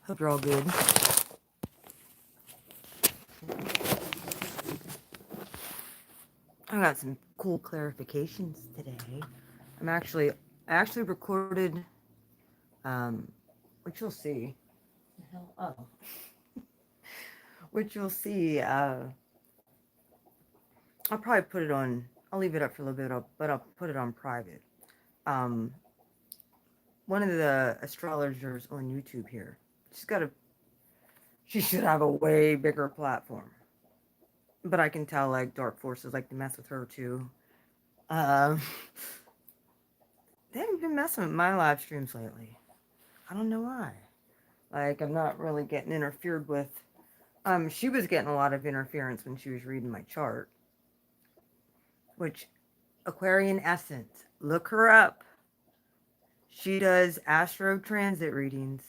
Hope you're all good. I got some cool clarifications today. I actually recorded, um, which you'll see. The hell? Oh. Which you'll see, I'll probably put it on, I'll leave it up for a little bit, but I'll put it on private. Um, One of the astrologers on YouTube here, she should have a way bigger platform. But I can tell, like, dark forces like to mess with her, too. Um, they haven't been messing with my live streams lately. I don't know why. Like, I'm not really getting interfered with. She was getting a lot of interference when she was reading my chart, which Aquarian Essence, look her up. She does astro transit readings.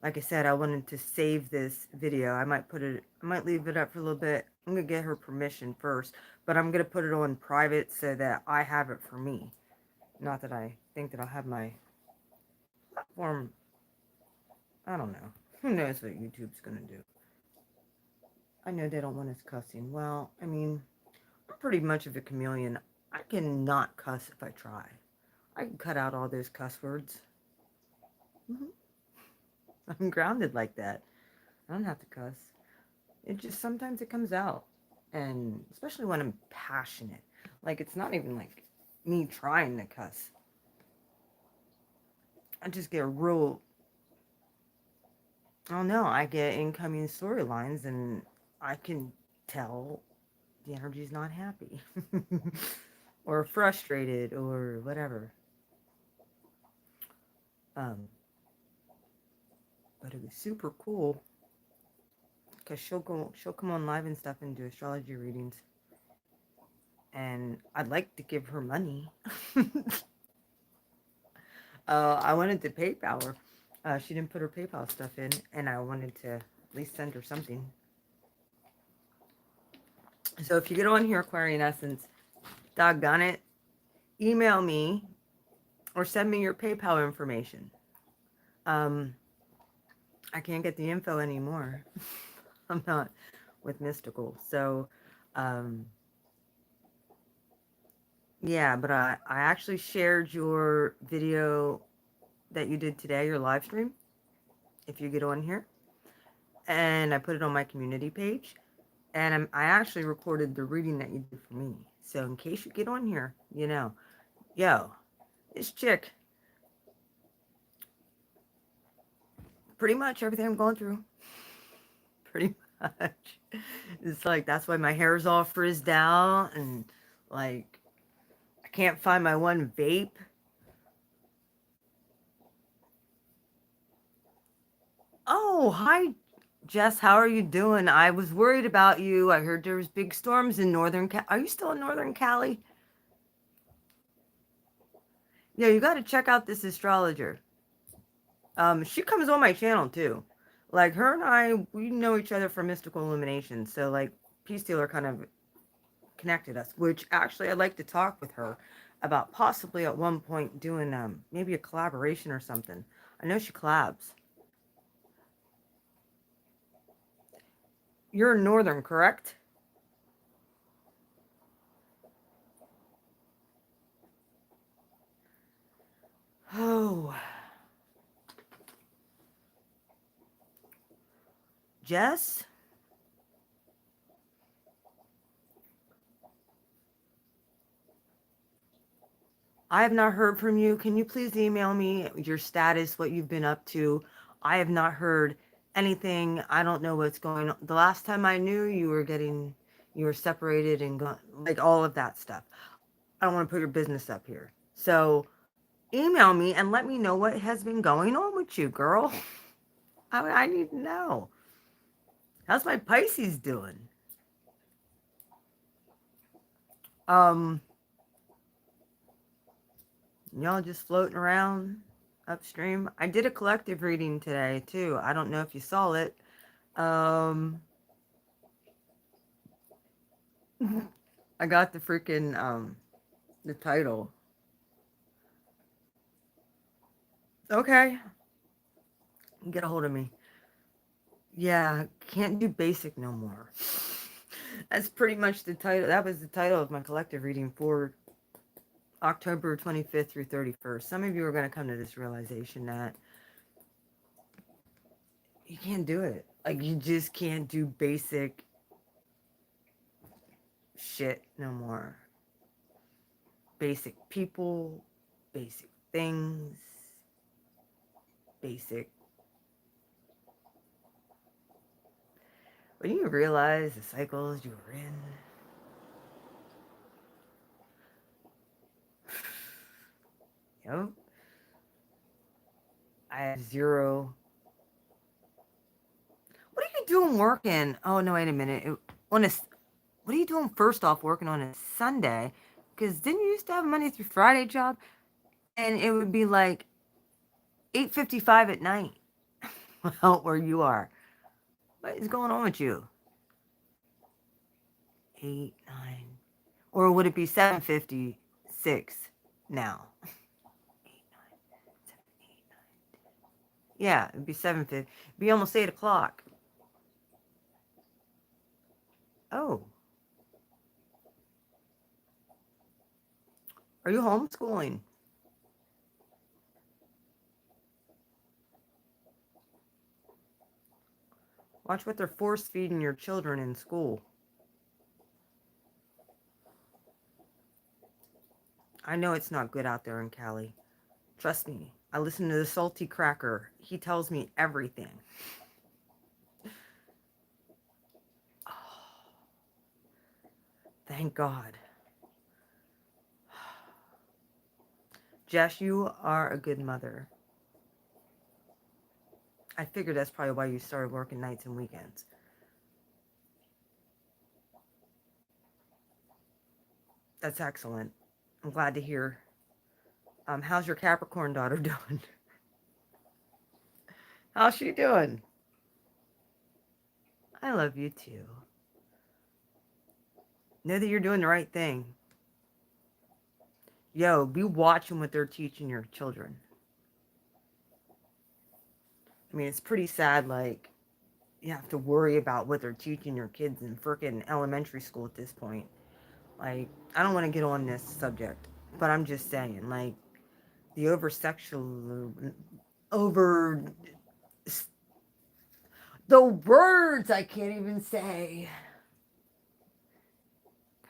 Like I said, I wanted to save this video. I might leave it up for a little bit. I'm gonna get her permission first, but I'm gonna put it on private so that I have it for me. Not that I think that I'll have my platform. I don't know. Who knows what YouTube's gonna do? I know they don't want us cussing. Well, I mean, I'm pretty much of a chameleon. I can not cuss if I try. I can cut out all those cuss words. I'm grounded like that. I don't have to cuss. It just sometimes it comes out. And especially when I'm passionate. Like, it's not even like me trying to cuss. I just get real, I don't know, I get incoming storylines and I can tell the energy's not happy. Or frustrated or whatever. But it was super cool because she'll come on live and stuff and do astrology readings, and I'd like to give her money. I wanted to PayPal her. She didn't put her PayPal stuff in, and I wanted to at least send her something. So if you get on here, Aquarian Essence, doggone it, email me or send me your PayPal information. I can't get the info anymore. I'm not with Mystical. So, yeah, but I actually shared your video that you did today, your live stream, if you get on here. And I put it on my community page. And I actually recorded the reading that you did for me. So in case you get on here, you know, yo, this chick, pretty much everything I'm going through, pretty much. It's like, that's why my hair's all frizzed out, and like, I can't find my one vape. Oh, hi, Jess. How are you doing? I was worried about you. I heard there was big storms in Northern Cali. Are you still in Northern Cali? Yeah, you got to check out this astrologer. She comes on my channel too. Like, her and I, we know each other from Mystical Illumination. So like, Peace Dealer kind of connected us, which actually I'd like to talk with her about possibly at one point doing maybe a collaboration or something. I know she collabs. You're in Northern, correct? Oh. Jess? I have not heard from you. Can you please email me your status, what you've been up to? I have not heard anything. I don't know what's going on. The last time I knew, you were separated and gone, like all of that stuff. I don't want to put your business up here. So email me and let me know what has been going on with you, girl. I need to know. How's my Pisces doing? Y'all just floating around upstream. I did a collective reading today too. I don't know if you saw it. I got the freaking the title. Okay. Get a hold of me. Yeah, can't do basic no more. That's pretty much the title. That was the title of my collective reading for October 25th through 31st. Some of you are going to come to this realization that you can't do it. Like, you just can't do basic shit no more. Basic people, basic things, basic. When you realize the cycles you were in, you know, I have zero. What are you doing working? Oh, no, wait a minute. On a, what are you doing first off working on a Sunday? Because didn't you used to have a Monday through Friday job? And it would be like 8:55 at night. Well, where you are. What is going on with you? 8, 9. Or would it be 7:56 now? 8, 9, 7, 8, 9. Yeah, it'd be 7:50. It'd be almost 8 o'clock. Oh. Are you homeschooling? Watch what they're force feeding your children in school. I know it's not good out there in Cali. Trust me. I listen to the Salty Cracker. He tells me everything. Oh, thank God. Jess, you are a good mother. I figured that's probably why you started working nights and weekends. That's excellent. I'm glad to hear. How's your Capricorn daughter doing? How's she doing? I love you too. Know that you're doing the right thing. Yo, be watching what they're teaching your children. I mean, it's pretty sad, like, you have to worry about what they're teaching your kids in frickin' elementary school at this point. Like, I don't want to get on this subject, but I'm just saying, like, the over, the words I can't even say.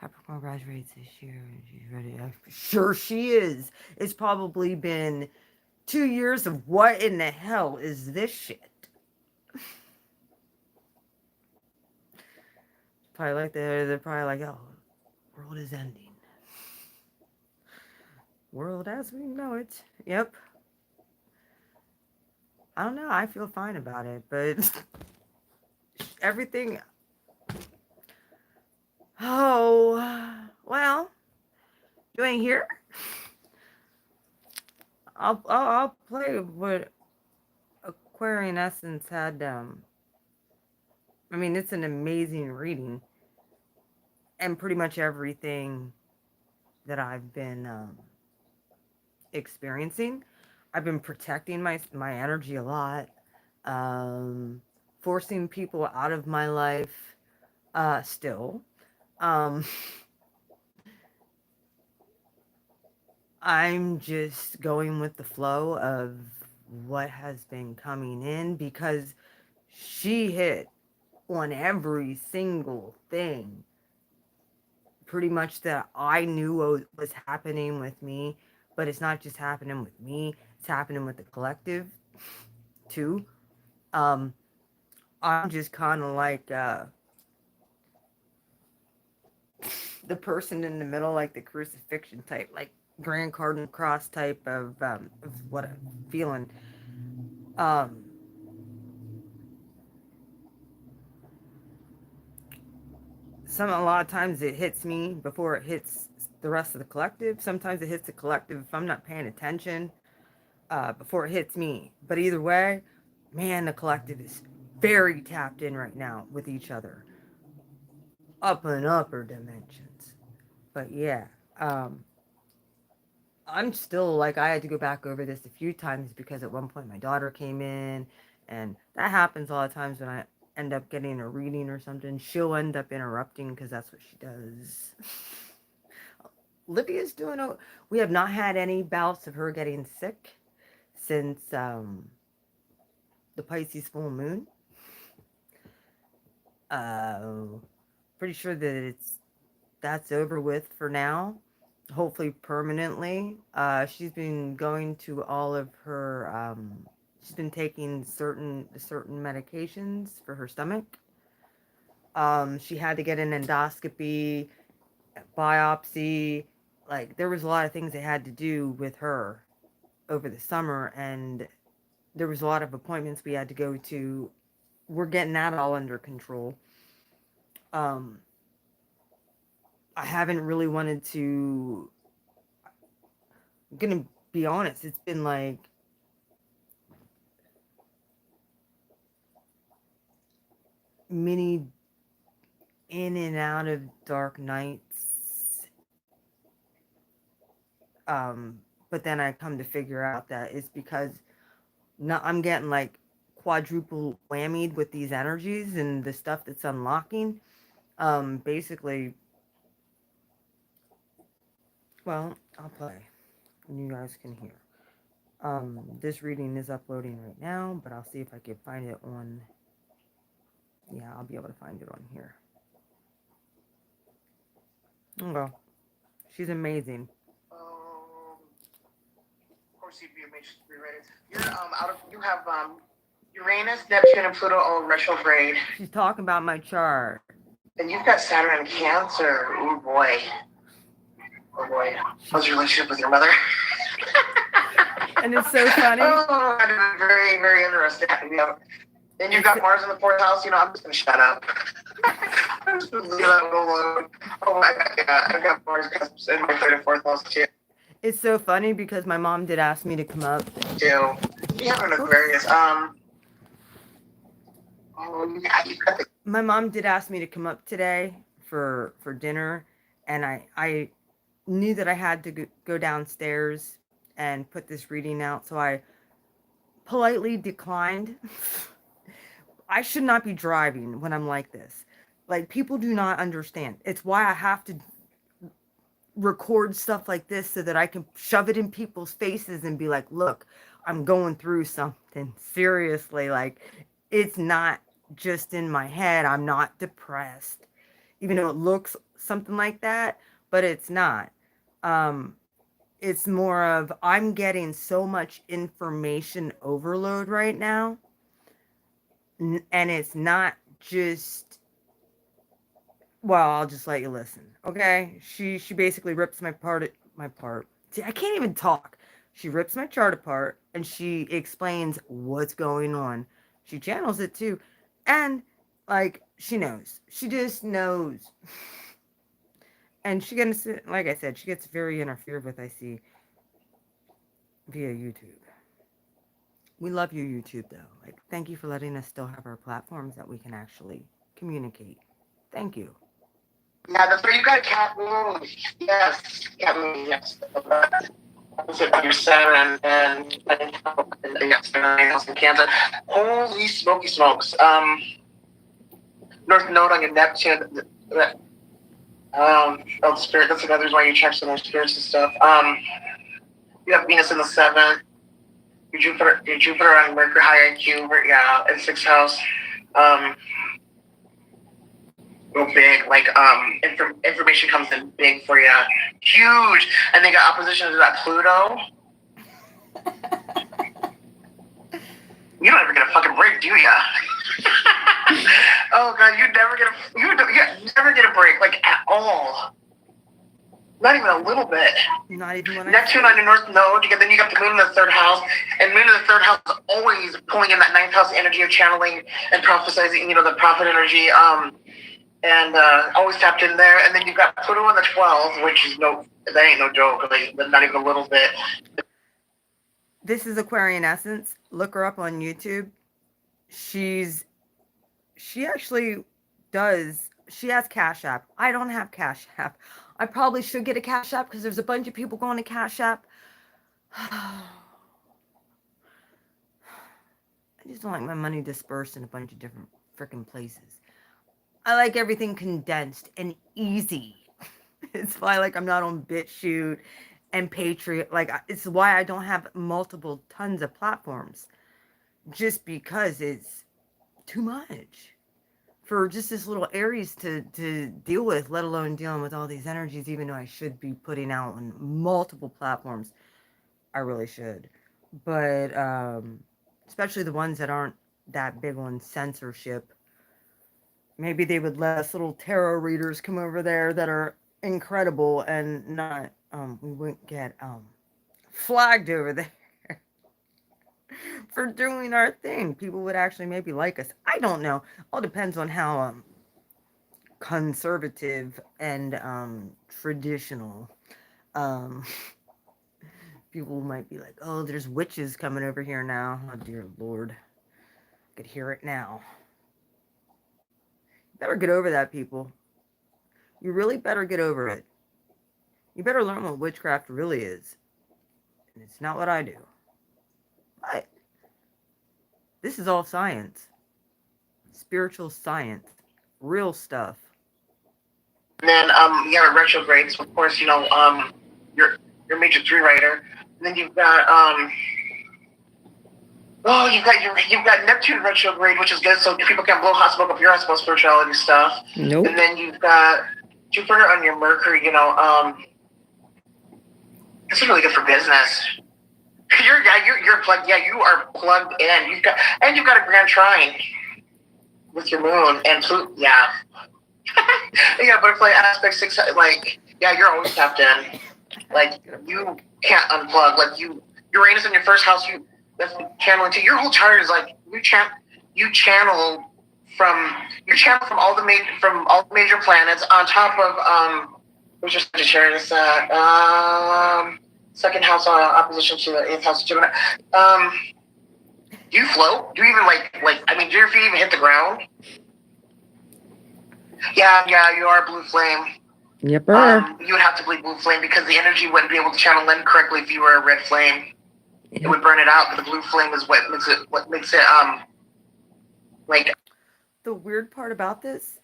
Capricorn graduates this year. She's ready. I'm sure she is. It's probably been 2 years of what in the hell is this shit? Probably like they're probably like, oh, world is ending. World as we know it. Yep. I don't know. I feel fine about it, but everything. Oh, well, you ain't here. I'll play what Aquarian Essence had. I mean, it's an amazing reading, and pretty much everything that I've been experiencing, I've been protecting my energy a lot, forcing people out of my life. Still, um, I'm just going with the flow of what has been coming in because she hit on every single thing pretty much that I knew was happening with me, but it's not just happening with me, it's happening with the collective too. Um, I'm just kind of like the person in the middle, like the crucifixion type, like Grand Cardinal Cross type of what I'm feeling. Um, a lot of times it hits me before it hits the rest of the collective. Sometimes it hits the collective if I'm not paying attention before it hits me. But either way, man, the collective is very tapped in right now with each other, up and upper dimensions. But yeah, um, I'm still like I had to go back over this a few times because at one point my daughter came in And that happens a lot of times when I end up getting a reading or something. She'll end up interrupting because that's what she does. Libya's doing. We have not had any bouts of her getting sick since the Pisces full moon. Pretty sure that that's over with for now. Hopefully permanently. She's been going to all of her. She's been taking certain medications for her stomach. She had to get an endoscopy, biopsy. Like there was a lot of things they had to do with her over the summer, and there was a lot of appointments we had to go to. We're getting that all under control. Um, I haven't really wanted to. I'm gonna be honest. It's been like many in and out of dark nights. But then I come to figure out that it's because I'm getting like quadruple whammied with these energies and the stuff that's unlocking. Basically, well, I'll play. And you guys can hear. This reading is uploading right now, but I'll see if I can find it on. Yeah, I'll be able to find it on here. Okay. She's amazing. Of course, you'd be amazed to be ready. You have Uranus, Neptune, and Pluto all retrograde. She's talking about my chart. And you've got Saturn and Cancer. Oh boy. Oh boy. How's your relationship with your mother? And it's so funny. Oh, very, very interesting. Yeah. And you've got Mars in the fourth house. I'm just gonna shut up. I'm just gonna leave that alone. Oh, I've got Mars in my third and fourth house too. It's so funny because my mom did ask me to come up. Too. You have an Aquarius. My mom did ask me to come up today for dinner, and I knew that I had to go downstairs and put this reading out, so I politely declined. I should not be driving when I'm like this. Like, people do not understand. It's why I have to record stuff like this so that I can shove it in people's faces and be like, look, I'm going through something. Seriously, like, it's not just in my head. I'm not depressed, even though it looks something like that, but it's not. It's more of I'm getting so much information overload right now, and it's not just, well, I'll just let you listen, okay? She basically rips my part. See, I can't even talk. She rips my chart apart and she explains what's going on. She channels it too, and like she knows. She just knows. And she gets, like I said, she gets very interfered with, I see, via YouTube. We love you, YouTube, though. Like, thank you for letting us still have our platforms that we can actually communicate. Thank you. Yeah, that's where you got cat moon. Yes, cat moon. Yes. Your Saturn and yes, and Cancer. Holy smoky smokes! North Node on your Neptune. Oh, spirit. That's another reason why you check some more spirits and stuff. You have Venus in the seventh. Your Jupiter on Mercury, high IQ. Yeah, in sixth house. Real big, like information comes in big for you, huge, and they got opposition to that Pluto. You don't ever get a fucking break, do ya? Oh god, you never get a break, like at all. Not even a little bit. Not even when Neptune on your North Node, then you got the Moon in the third house, and Moon in the third house is always pulling in that ninth house energy of channeling and prophesizing, the prophet energy, and always tapped in there. And then you've got Pluto on the 12th, which is that ain't no joke, like, not even a little bit. This is Aquarian Essence. Look her up on YouTube. She actually does. She has Cash App. I don't have Cash App. I probably should get a Cash App because there's a bunch of people going to Cash App. I just don't like my money dispersed in a bunch of different freaking places. I like everything condensed and easy. It's why, like, I'm not on BitChute and Patriot. Like, it's why I don't have multiple tons of platforms. Just because it's too much for just this little Aries to deal with, let alone dealing with all these energies, even though I should be putting out on multiple platforms. I really should. But especially the ones that aren't that big on censorship. Maybe they would let us little tarot readers come over there that are incredible and not we wouldn't get flagged over there for doing our thing. People would actually maybe like us. I don't know. All depends on how conservative and traditional um people might be like, oh, there's witches coming over here now. Oh dear Lord. I could hear it now. Better get over that, people. You really better get over it. You better learn what witchcraft really is. And it's not what I do. But this is all science. Spiritual science. Real stuff. And then you have a retrograde, so of course, you're major 3 writer. And then you've got you've got Neptune retrograde, which is good, so people can blow hot smoke up your hot smoke spirituality stuff. Nope. And then you've got Jupiter on your Mercury. This is really good for business. You're plugged. Yeah, you are plugged in. You've got a grand trine with your moon and Pluto. Yeah. Yeah, butterfly aspect 6. Like, yeah, you're always tapped in. Like, you can't unplug. Like, Uranus in your first house, that's channeling to your whole chart is like you channel from all the major planets on top of which is Sagittarius, second house opposition to the 8th house of Gemini. Do you float? Do you even do your feet even hit the ground? Yeah, you are blue flame. Yep. You would have to believe blue flame because the energy wouldn't be able to channel in correctly if you were a red flame. It would burn it out, but the blue flame is what makes it like. The weird part about this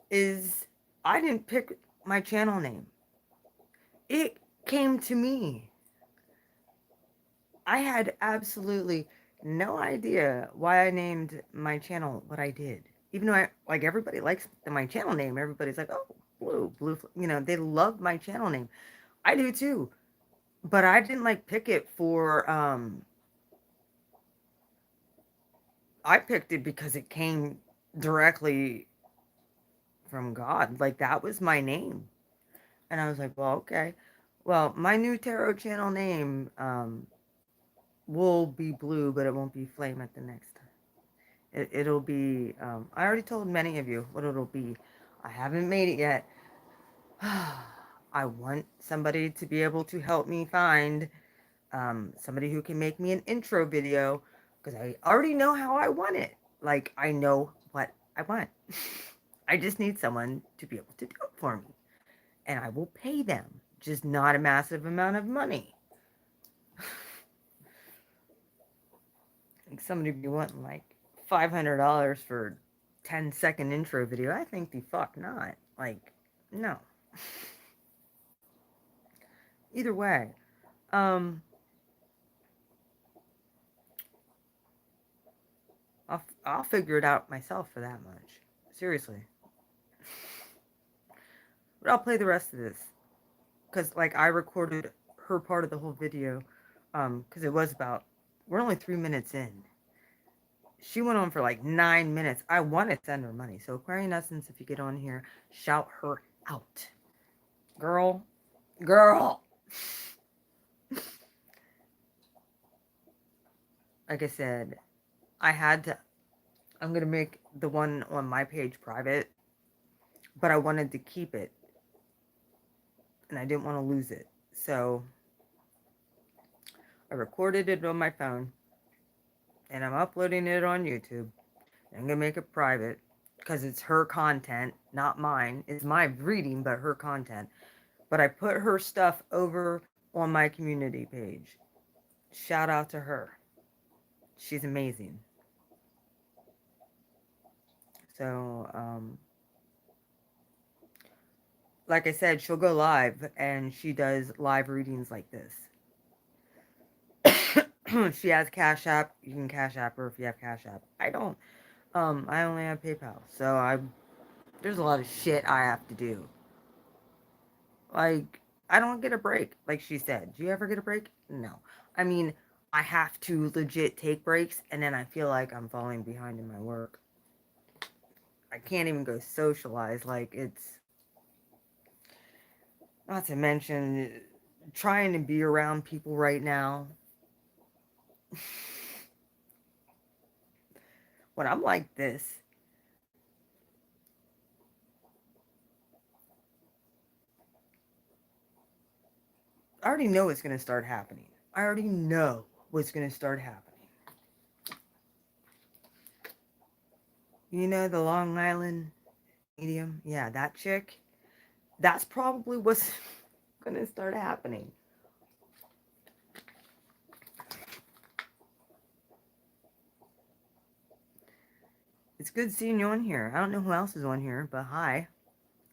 is I didn't pick my channel name. It came to me. I had absolutely no idea why I named my channel what I did. Even though everybody likes my channel name. Everybody's like, oh, blue, they love my channel name. I do too. But I didn't pick it for, I picked it because it came directly from God. Like, that was my name. And I was like, well, okay. Well, my new tarot channel name will be blue, but it won't be flame at the next time. It'll be, I already told many of you what it'll be. I haven't made it yet. I want somebody to be able to help me find somebody who can make me an intro video because I already know how I want it. Like, I know what I want. I just need someone to be able to do it for me. And I will pay them, just not a massive amount of money. Like, somebody be wanting $500 for 10-second intro video. I think the fuck not. Like, no. Either way, I'll figure it out myself for that much. Seriously. But I'll play the rest of this. Because, I recorded her part of the whole video. Because it was we're only 3 minutes in. She went on for 9 minutes. I want to send her money. So, Aquarian Essence, if you get on here, shout her out. Girl. Like I said, I'm going to make the one on my page private, but I wanted to keep it, and I didn't want to lose it. So I recorded it on my phone, and I'm uploading it on YouTube. I'm going to make it private, because it's her content, not mine. It's my reading, but her content. But I put her stuff over on my community page. Shout out to her. she's amazing. So, like I said, she'll go live and she does live readings like this. She has Cash App. You can Cash App her if you have Cash App. I don't. I only have PayPal. So there's a lot of shit I have to do. Like, I don't get a break, like she said. Do you ever get a break? No. I mean, I have to legit take breaks, and then I feel like I'm falling behind in my work. I can't even go socialize. Like, it's not to mention trying to be around people right now. When I'm like this, I already know it's going to start happening. I already know what's going to start happening. You know, the Long Island medium? Yeah, that chick. That's probably what's going to start happening. It's good seeing you on here. I don't know who else is on here, but hi.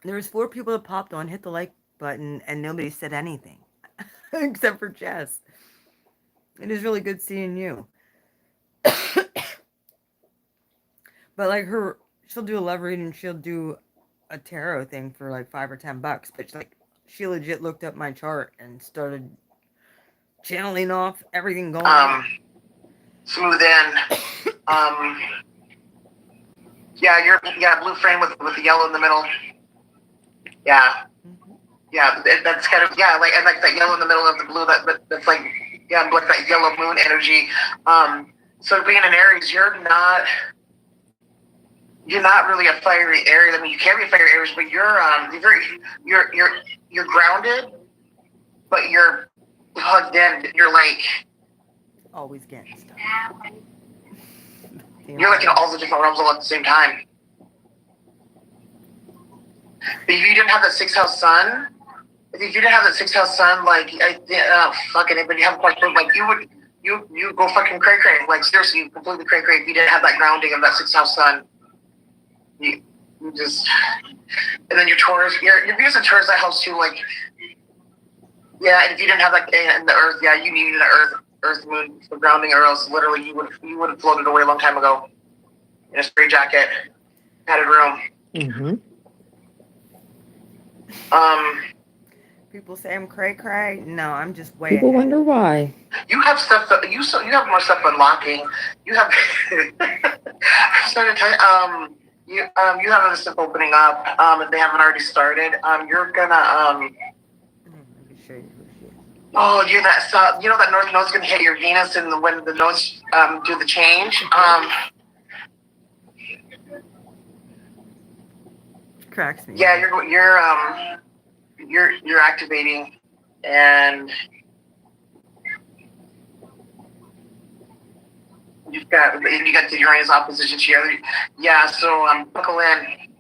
There was 4 people that popped on, hit the like button, and nobody said anything. Except for Jess. It is really good seeing you. But like she'll do a love reading, she'll do a tarot thing for like $5 or $10. But she legit looked up my chart and started channeling off everything going on. Smooth in. Yeah, blue frame with the yellow in the middle. Yeah. Yeah, that's kind of like that yellow in the middle of the blue. That's like like that yellow moon energy. So being an Aries, you're not really a fiery Aries. I mean, you can be a fiery Aries, but you're grounded, but you're plugged in. You're like always getting stuff. You're like in all the different realms all at the same time. But if you didn't have the 6th house sun, like you have a question, like you go fucking cray cray, like seriously, you completely cray cray if you didn't have that grounding of that 6th house sun. You just, and then your Taurus, your Venus and Taurus, that helps too. Like, yeah, and if you didn't have that in the Earth, yeah, you needed an Earth moon for grounding, or else literally you would have floated away a long time ago in a spray jacket, padded room. Mm-hmm. People say I'm cray cray. No, I'm just way People ahead. wonder why. You have stuff. You have more stuff unlocking. You have. I'm sorry to tell you. You have other stuff opening up. If they haven't already started. You're gonna. Let me show you who she is. Oh, you know that North Node's gonna hit your Venus, and when the nodes do the change. Cracks me. Yeah, you're activating, and you got the Uranus opposition here. Yeah, so buckle in.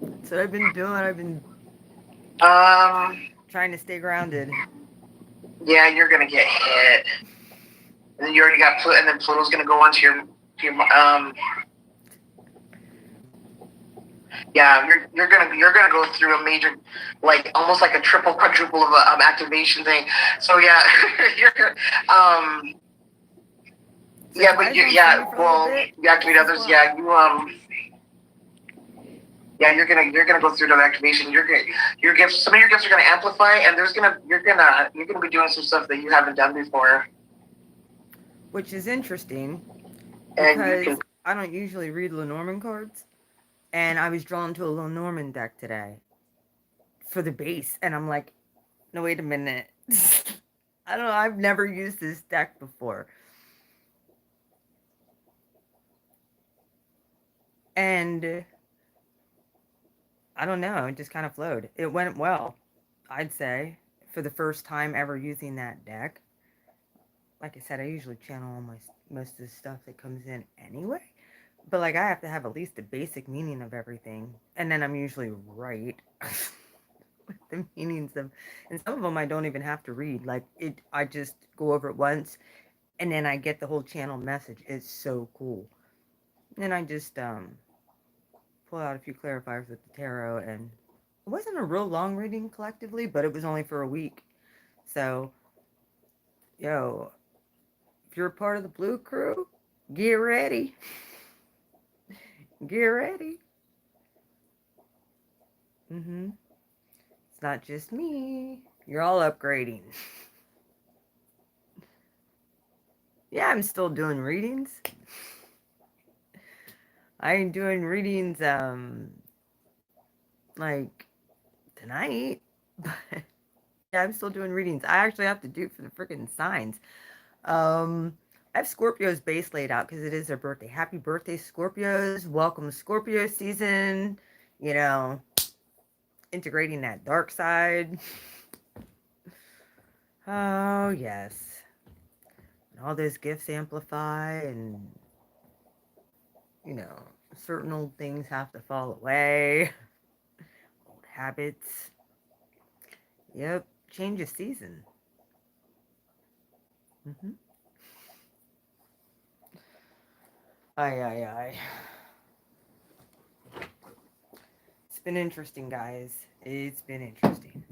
That's what I've been doing. I've been trying to stay grounded. Yeah, you're gonna get hit, and then you already got and then Pluto's gonna go onto your Yeah, you're gonna go through a major, like almost like a triple quadruple of activation thing. So yeah, you're So yeah, but you activate others. Well. Yeah, you're gonna go through the activation. Your gifts. Some of your gifts are gonna amplify, and you're gonna be doing some stuff that you haven't done before. Which is interesting because I don't usually read Lenormand cards, and I was drawn to a Lenormand deck today for the base, and I'm like, no, wait a minute. I don't know. I've never used this deck before. And I don't know, it just kind of flowed. It went well, I'd say, for the first time ever using that deck. Like I said, I usually channel all most of the stuff that comes in anyway. But like I have to have at least a basic meaning of everything. And then I'm usually right with the meanings of, and some of them I don't even have to read. Like I just go over it once and then I get the whole channel message. It's so cool. And I just pull out a few clarifiers with the tarot, and it wasn't a real long reading collectively, but it was only for a week. So, yo, if you're a part of the Blue Crew, get ready. Get ready. It's not just me. You're all upgrading. Yeah, I'm still doing readings. I ain't doing readings like tonight, but yeah, I'm still doing readings. I actually have to do it for the freaking signs. I have Scorpio's base laid out because it is their birthday. Happy birthday, Scorpios. Welcome Scorpio season. You know, integrating that dark side. Oh, yes. And all those gifts amplify, and, you know, certain old things have to fall away. Old habits. Yep, change of season. Aye, aye, aye. It's been interesting, guys. It's been interesting.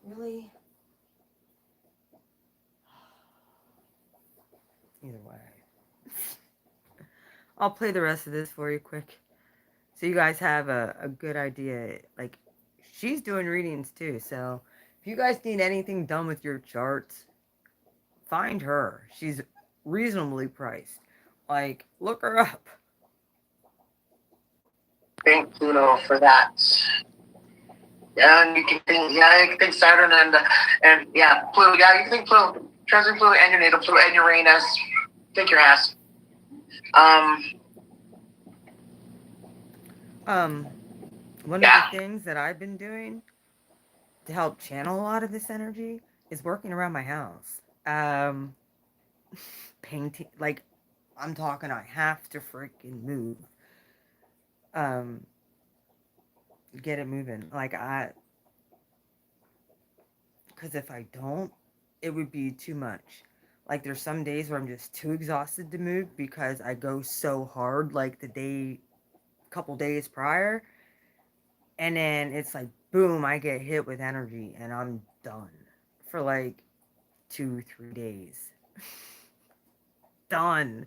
Really? Either way. I'll play the rest of this for you quick. So you guys have a good idea. Like, she's doing readings too. So if you guys need anything done with your charts, find her. She's reasonably priced. Like, look her up. Thank Pluto for that. Yeah, and you can think Saturn and yeah, Pluto. Yeah, you can think Pluto, transit Pluto and your natal Pluto and Uranus. Think your ass. One of the things that I've been doing to help channel a lot of this energy is working around my house. Painting, like, I'm talking, I have to freaking move. Get it moving. Because if I don't, it would be too much. Like, there's some days where I'm just too exhausted to move because I go so hard, like couple days prior, and then it's like, boom, I get hit with energy, and I'm done for like 2-3 days. Done.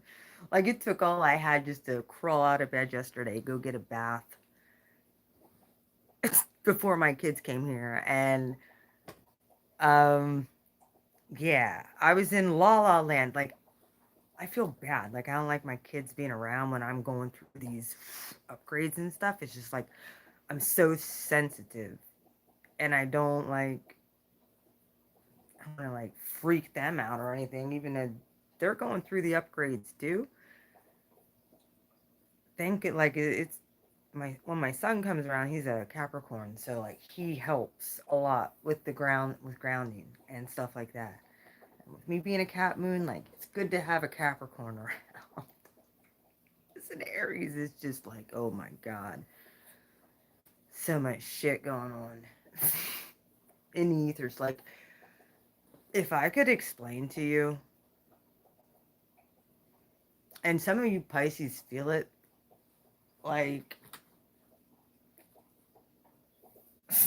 Like, it took all I had just to crawl out of bed yesterday, go get a bath before my kids came here, and yeah, I was in La La Land. Like, I feel bad. Like, I don't like my kids being around when I'm going through these upgrades and stuff. It's just like, I'm so sensitive, and I don't want to like freak them out or anything, even though they're going through the upgrades too. It's when my son comes around, he's a Capricorn, so like he helps a lot with grounding and stuff like that. And with me being a Cap moon, like, it's good to have a Capricorn around. It's an Aries is just like, oh my god, so much shit going on in the ethers. Like, if I could explain to you, and some of you Pisces feel it, like, it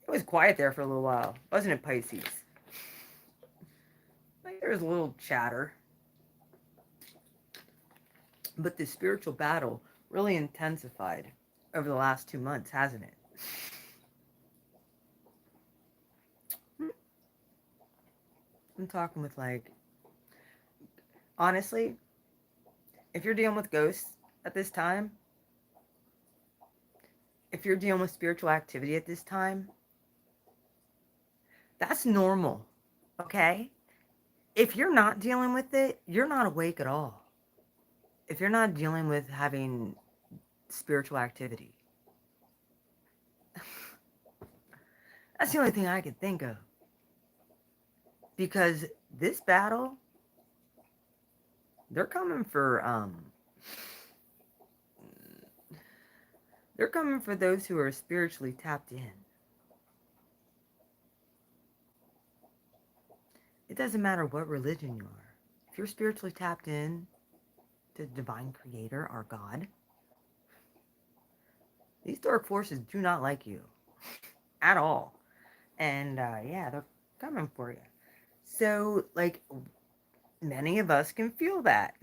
was quiet there for a little while, wasn't it, Pisces? Like, there was a little chatter, but the spiritual battle really intensified over the last 2 months, hasn't it? I'm talking with, like, honestly, if you're dealing with ghosts at this time, if you're dealing with spiritual activity at this time, that's normal, okay? If you're not dealing with it, you're not awake at all. If you're not dealing with having spiritual activity, that's the only thing I can think of. Because this battle, they're coming for those who are spiritually tapped in. doesn't matter what religion you are. If you're spiritually tapped in to the divine creator, our God, these dark forces do not like you at all. And yeah, they're coming for you. So, like, many of us can feel that.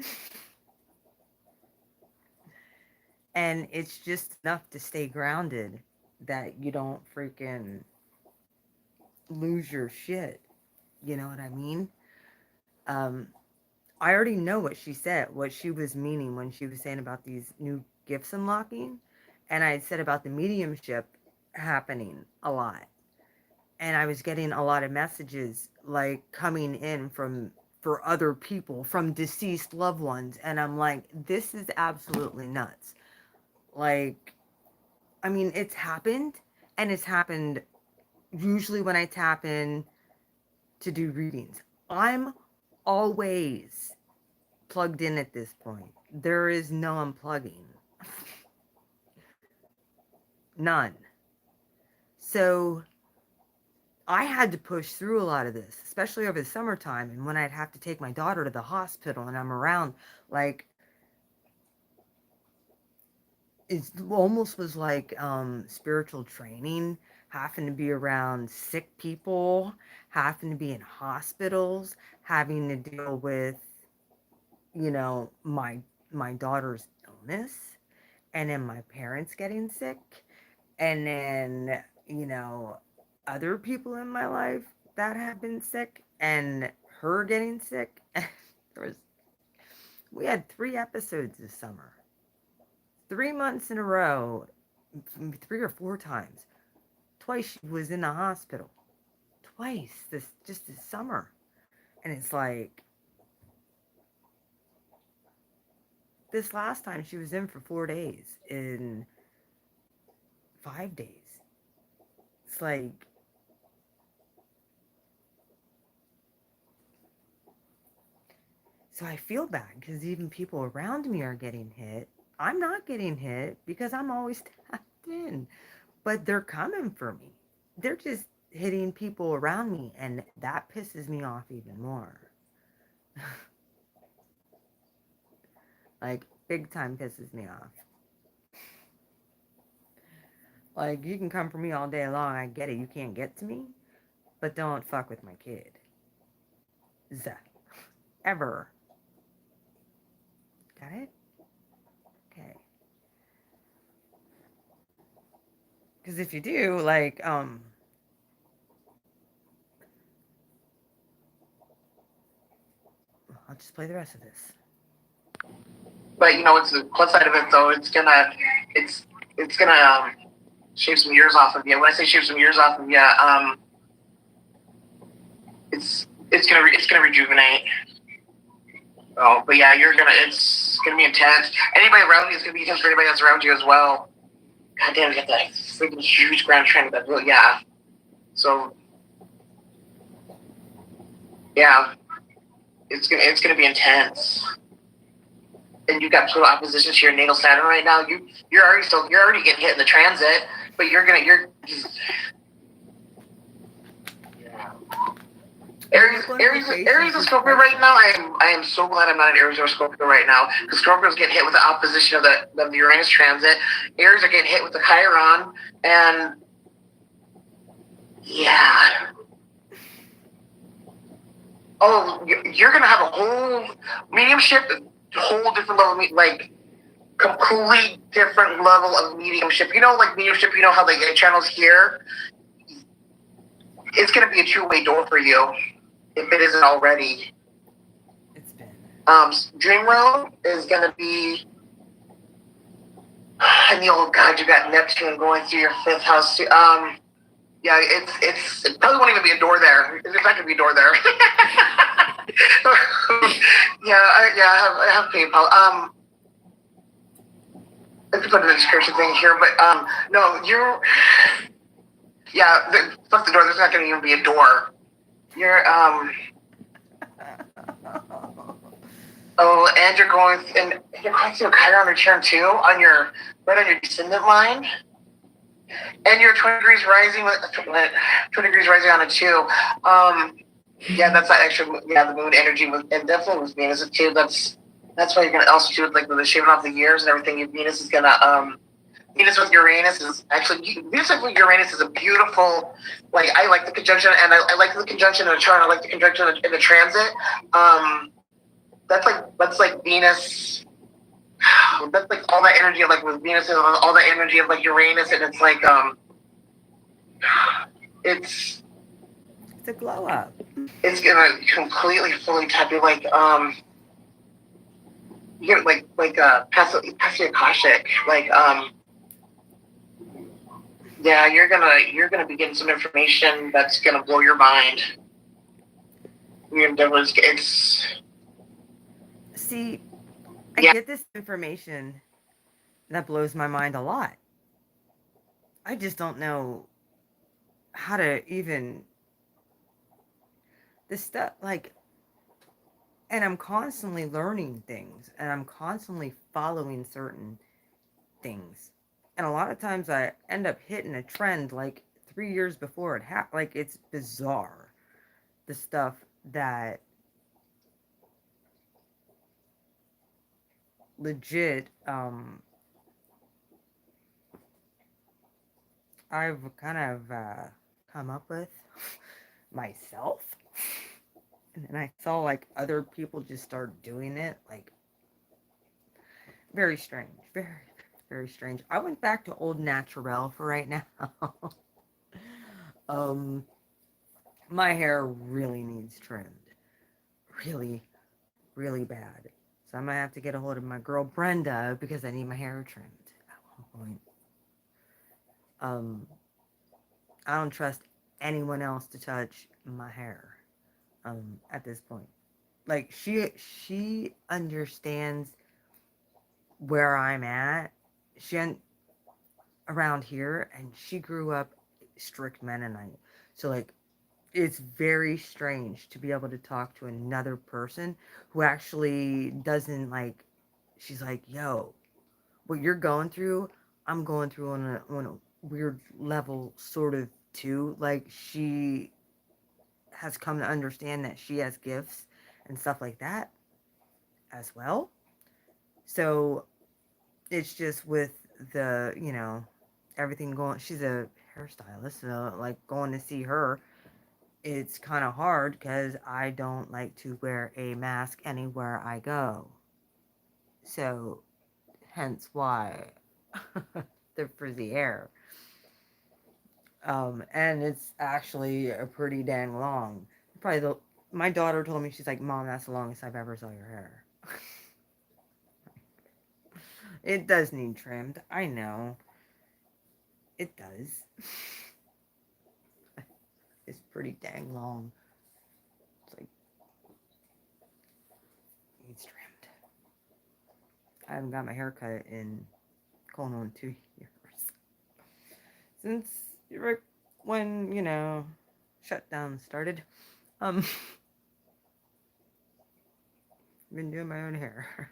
And it's just enough to stay grounded that you don't freaking lose your shit. You know what I mean? Um, I already know what she said, what she was meaning when she was saying about these new gifts unlocking. And I had said about the mediumship happening a lot. And I was getting a lot of messages like coming in from for other people, from deceased loved ones. And I'm like, this is absolutely nuts. Like, I mean, it's happened, and it's happened usually when I tap in to do readings. I'm always plugged in at this point. There is no unplugging. None. So I had to push through a lot of this, especially over the summertime and when I'd have to take my daughter to the hospital and I'm around, like, it almost was like spiritual training, having to be around sick people, having to be in hospitals, having to deal with, you know, my daughter's illness, and then my parents getting sick, and then, you know, other people in my life that have been sick, and her getting sick. there was We had 3 episodes this summer, 3 months in a row, 3 or 4 times. Twice she was in the hospital. Twice this summer. And it's like, this last time she was in for 4 days, in 5 days. It's like, so I feel bad because even people around me are getting hit. I'm not getting hit because I'm always tapped in, but they're coming for me. They're just hitting people around me, and that pisses me off even more. Like, big time pisses me off. Like, you can come for me all day long, I get it, you can't get to me, but don't fuck with my kid. Ever. Got it? Okay. Because if you do, like, I'll just play the rest of this. But you know, it's the plus side of it though. It's gonna shave some years off of you. When I say shave some years off of you, it's gonna rejuvenate. Oh, but yeah, it's gonna be intense. Anybody around you is gonna be intense for anybody that's around you as well. God damn, we got that freaking huge ground trend. That really, yeah. So yeah, it's gonna be intense. And you got total opposition to your natal Saturn right now. You're already getting hit in the transit, but you're just, yeah. Aries is Scorpio right now. I am so glad I'm not an Aries or Scorpio right now, because Scorpio's getting hit with the opposition of the Uranus transit. Aries are getting hit with the Chiron, and yeah. Oh, you're gonna have a whole mediumship, whole different level, like complete different level of mediumship. You know, like mediumship. You know how they get channels here. It's gonna be a two-way door for you, if it isn't already. It's been. Dream Realm is gonna be, and the old God, you got Neptune going through your 5th house. Yeah, it probably won't even be a door there. There's not gonna be a door there. I have PayPal. I can put in the description thing here, but no, fuck the door. There's not gonna even be a door. You're oh, and you're going through a Chiron return too on your descendant line, and you're 20 degrees rising with 20 degrees rising on a 2. Yeah, that's that extra. Yeah, the moon energy was, and definitely with Venus too. That's why you're gonna also do it like with the shaving off the years and everything. Venus is gonna Venus with Uranus is actually Venus with Uranus is a beautiful. Like I like the conjunction, and I like the conjunction in the chart. I like the conjunction in the transit. Um, that's like Venus. That's like all that energy of like with Venus and all that energy of like Uranus, and it's like it's It's a glow up. it's gonna completely fully tap you you get past the Akashic yeah, you're gonna be getting some information that's gonna blow your mind. It's See, I yeah. get this information that blows my mind a lot. I just don't know how to even this stuff like, and I'm constantly learning things and I'm constantly following certain things. And a lot of times I end up hitting a trend like 3 years before it happened. Like, it's bizarre, the stuff that legit I've kind of come up with myself. And then I saw like other people just start doing it. Like, very strange. Very, very strange. I went back to old natural for right now. um, my hair really needs trimmed. Really, really bad. So I'm gonna have to get a hold of my girl Brenda because I need my hair trimmed at one point. Um, I don't trust anyone else to touch my hair. At this point, like she understands where I'm at. She around here, and she grew up strict Mennonite. So like, it's very strange to be able to talk to another person who actually doesn't like. She's like, yo, what you're going through, I'm going through on a weird level, sort of too. Like, she has come to understand that she has gifts and stuff like that as well. So it's just with the, everything going, she's a hairstylist, so like going to see her, it's kind of hard because I don't like to wear a mask anywhere I go. So hence why the frizzy hair. And it's actually a pretty dang long. Probably my daughter told me, she's like, Mom, that's the longest I've ever saw your hair. It does need trimmed. I know. It does. It's pretty dang long. It's like, needs trimmed. I haven't got my hair cut in going on 2 years. Since when, shutdown started. Um, been doing my own hair.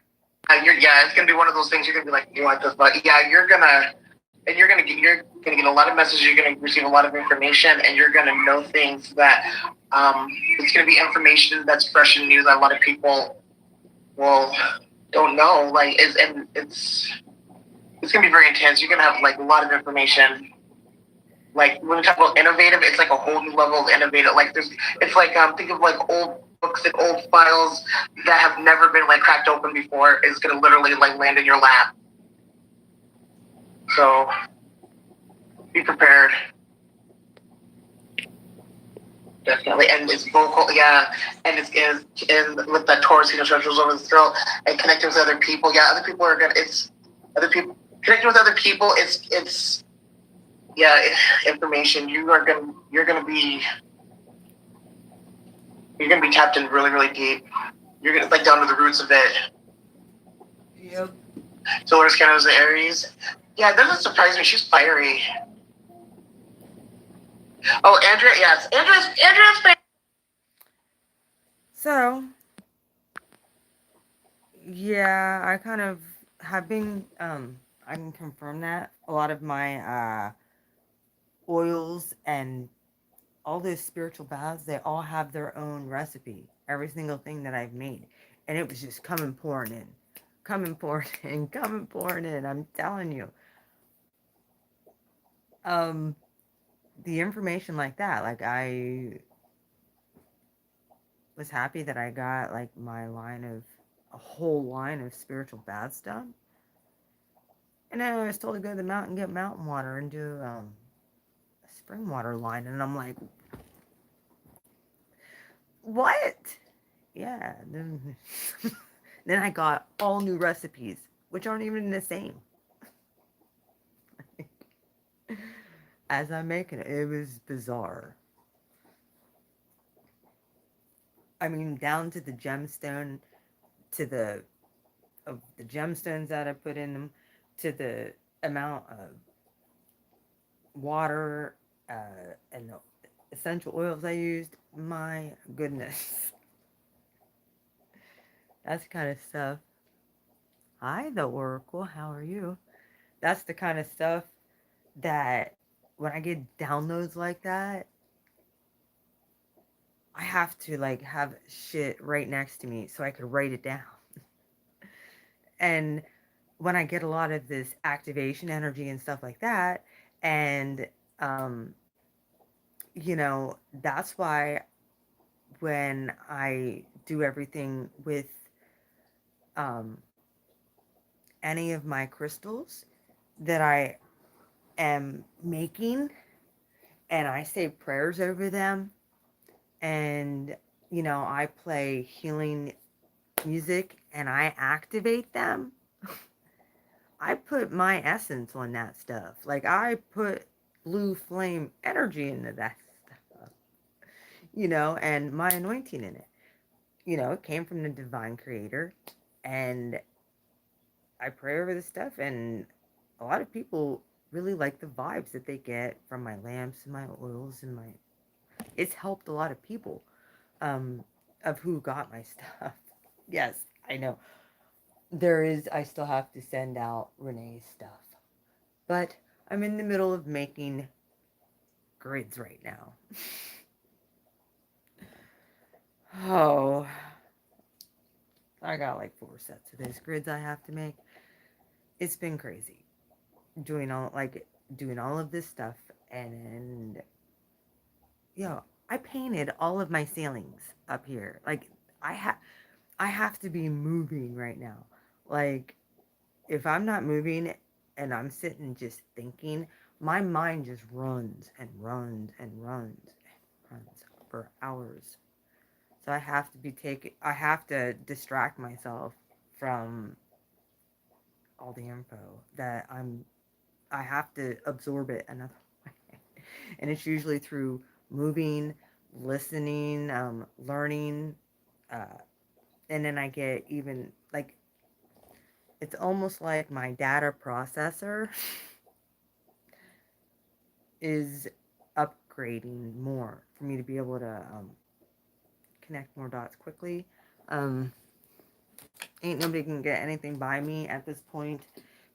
It's gonna be one of those things. You're gonna be like, you like this, but yeah, you're gonna get a lot of messages. You're gonna receive a lot of information, and you're gonna know things that it's gonna be information that's fresh and new that a lot of people will don't know. Like, it's gonna be very intense. You're gonna have like a lot of information. Like when we talk about innovative, it's like a whole new level of innovative. Like it's like think of like old books and old files that have never been like cracked open before is gonna literally like land in your lap. So be prepared. Definitely, and it's vocal, yeah, and and with that Taurus, structures over the throat, and connecting with other people, yeah, other people are gonna, it's other people connecting with other people, it's yeah, information. You're gonna be tapped in really, really deep. You're gonna like down to the roots of it. Yep. Solar scanners, the Aries. Yeah, it doesn't surprise me. She's fiery. Oh, Andrea, yes, Andrea's. So, yeah, I kind of have been, I can confirm that a lot of my oils and all those spiritual baths, they all have their own recipe. Every single thing that I've made. And it was just coming pouring in. Coming pouring in. Coming pouring in. I'm telling you. Um, the information like that, like I was happy that I got like my line of a whole line of spiritual baths done. And then I was told to go to the mountain and get mountain water and do a spring water line. And I'm like, what? Yeah. Then, then I got all new recipes, which aren't even the same as I'm making it. It was bizarre. I mean, down to the gemstone, to the of the gemstones that I put in them, to the amount of water and the essential oils I used. My goodness, that's the kind of stuff. Hi, the Oracle. How are you? That's the kind of stuff that when I get downloads like that, I have to like have shit right next to me so I could write it down. And when I get a lot of this activation energy and stuff like that, and um, that's why when I do everything with um, any of my crystals that I am making, and I say prayers over them, and I play healing music and I activate them. I put my essence on that stuff. Like I put blue flame energy into that stuff, and my anointing in it. It came from the divine creator, and I pray over this stuff, and a lot of people really like the vibes that they get from my lamps and my oils and my. It's helped a lot of people, um, of who got my stuff. Yes, I know. I still have to send out Renee's stuff. But I'm in the middle of making grids right now. Oh, I got like 4 sets of those grids I have to make. It's been crazy doing all of this stuff, and I painted all of my ceilings up here. Like I have I have to be moving right now. Like if I'm not moving and I'm sitting just thinking, my mind just runs and runs and runs and runs for hours. So I have to distract myself from all the info that I have to absorb it another way. And it's usually through moving, listening, learning, uh, and then I get even like it's almost like my data processor is upgrading more for me to be able to connect more dots quickly. Um, Ain't nobody can get anything by me at this point.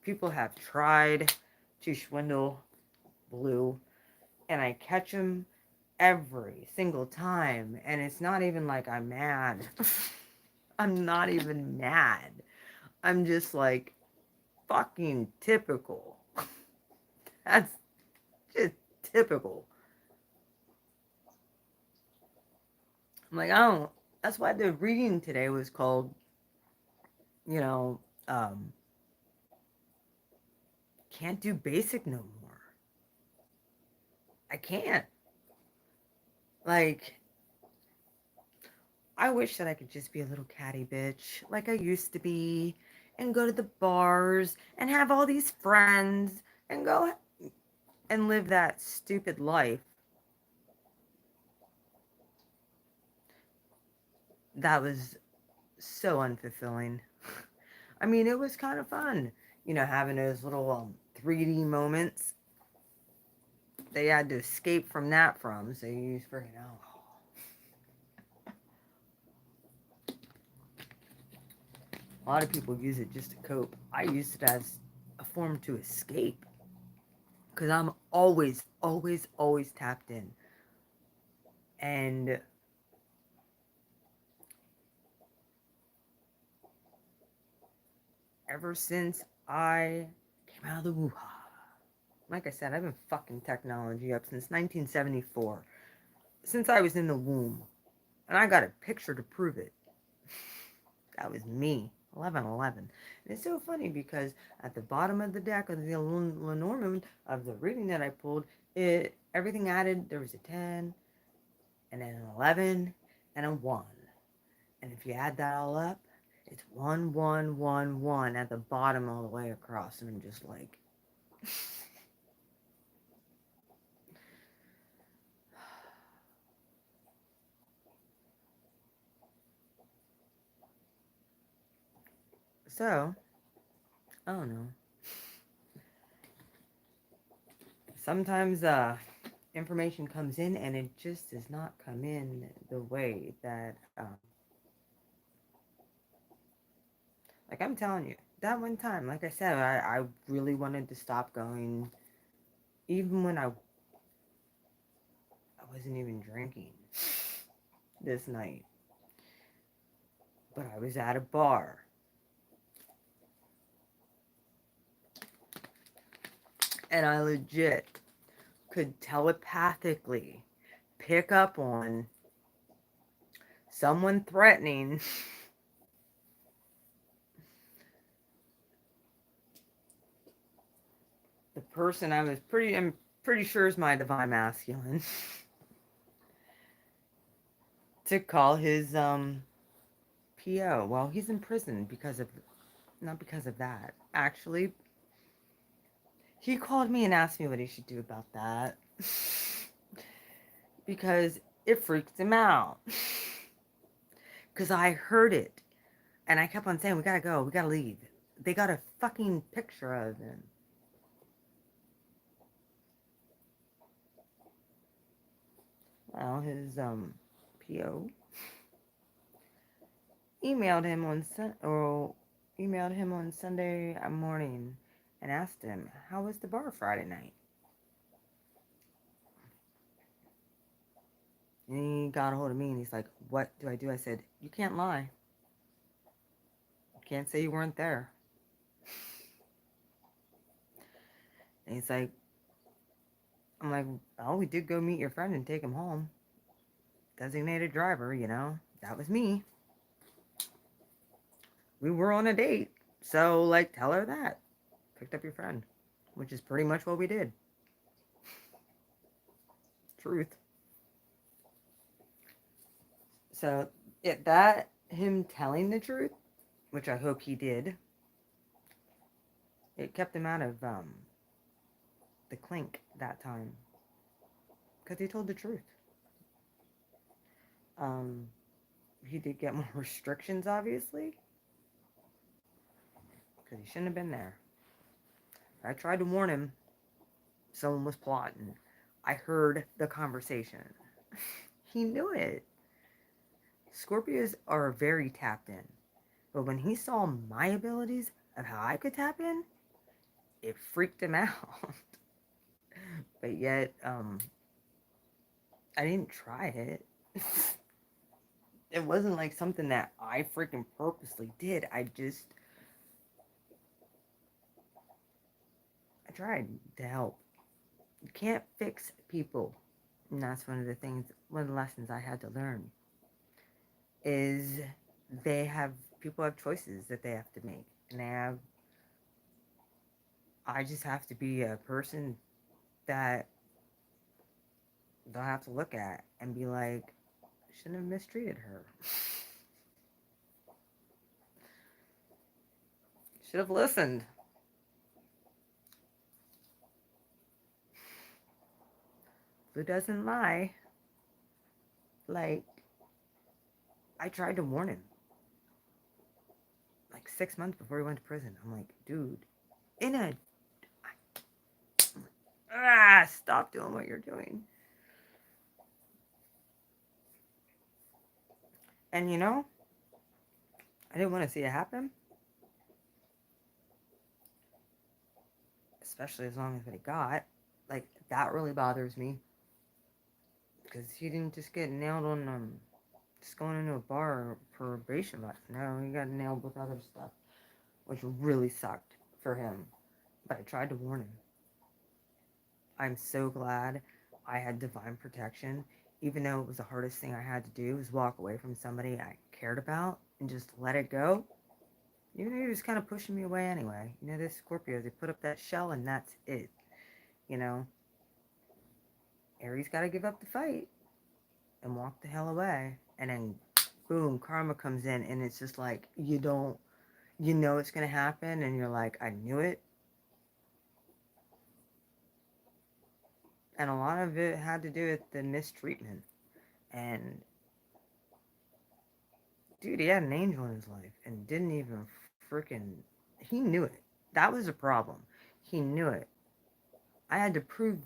People have tried to swindle Blue, and I catch them every single time. And it's not even like I'm mad. I'm not even mad. I'm just like fucking typical. That's just typical. I'm like, I don't. That's why the reading today was called, you know, um, can't do basic no more. I can't. Like, I wish that I could just be a little catty bitch like I used to be and go to the bars and have all these friends and go and live that stupid life. That was so unfulfilling. I mean, it was kind of fun, having those little 3D moments. They had to escape from that so you use freaking alcohol. A lot of people use it just to cope. I use it as a form to escape because I'm always, always, always tapped in. And ever since I came out of the woo-ha, like I said, I've been fucking technology up since 1974. Since I was in the womb. And I got a picture to prove it. That was me. 1111. And it's so funny because at the bottom of the deck of the Lenormand of the reading that I pulled, everything added, there was a 10, and then an 11, and a 1. And if you add that all up, it's 1111 at the bottom all the way across. And I'm just like, so, I don't know. Sometimes information comes in and it just does not come in the way that like I'm telling you, that one time, like I said, I really wanted to stop going, even when I wasn't even drinking this night. But I was at a bar. And I legit could telepathically pick up on someone threatening the person I'm pretty sure is my divine masculine to call his PO. Well, he's in prison because of, not because of that. Actually, he called me and asked me what he should do about that. Because it freaked him out. Because I heard it. And I kept on saying, we gotta go, we gotta leave. They got a fucking picture of him. Well, his PO emailed him on Sunday morning and asked him, how was the bar Friday night? And he got a hold of me and he's like, what do I do? I said, you can't lie. You can't say you weren't there. And he's like, I'm like, oh, we did go meet your friend and take him home. Designated driver, you know, that was me. We were on a date. So, like, tell her that. Picked up your friend. Which is pretty much what we did. Truth. So, him telling the truth, which I hope he did, it kept him out of the clink that time. Because he told the truth. He did get more restrictions, obviously. Because he shouldn't have been there. I tried to warn him. Someone was plotting. I heard the conversation. He knew it. Scorpios are very tapped in. But when he saw my abilities of how I could tap in, it freaked him out. But yet, I didn't try it. It wasn't like something that I freaking purposely did. I tried to help. You can't fix people. And that's one of the lessons I had to learn. Is people have choices that they have to make. And I just have to be a person that they'll have to look at and be like, shouldn't have mistreated her. Should have listened. Who doesn't lie? Like, I tried to warn him. Like 6 months before he went to prison. I'm like, dude, stop doing what you're doing. And you know, I didn't want to see it happen. Especially as long as it got. Like, that really bothers me. because he didn't just get nailed on just going into a bar for probation. No, he got nailed with other stuff, which really sucked for him. But I tried to warn him. I'm so glad I had divine protection, even though it was the hardest thing I had to do was walk away from somebody I cared about and just let it go. Even though he was kind of pushing me away anyway. You know, this Scorpios, they put up that shell and that's it. You know, Aries got to give up the fight and walk the hell away. And then, boom, karma comes in and it's just like, you know it's going to happen and you're like, I knew it. And a lot of it had to do with the mistreatment. And dude, he had an angel in his life and didn't even freaking. He knew it. That was a problem. He knew it. I had to prove.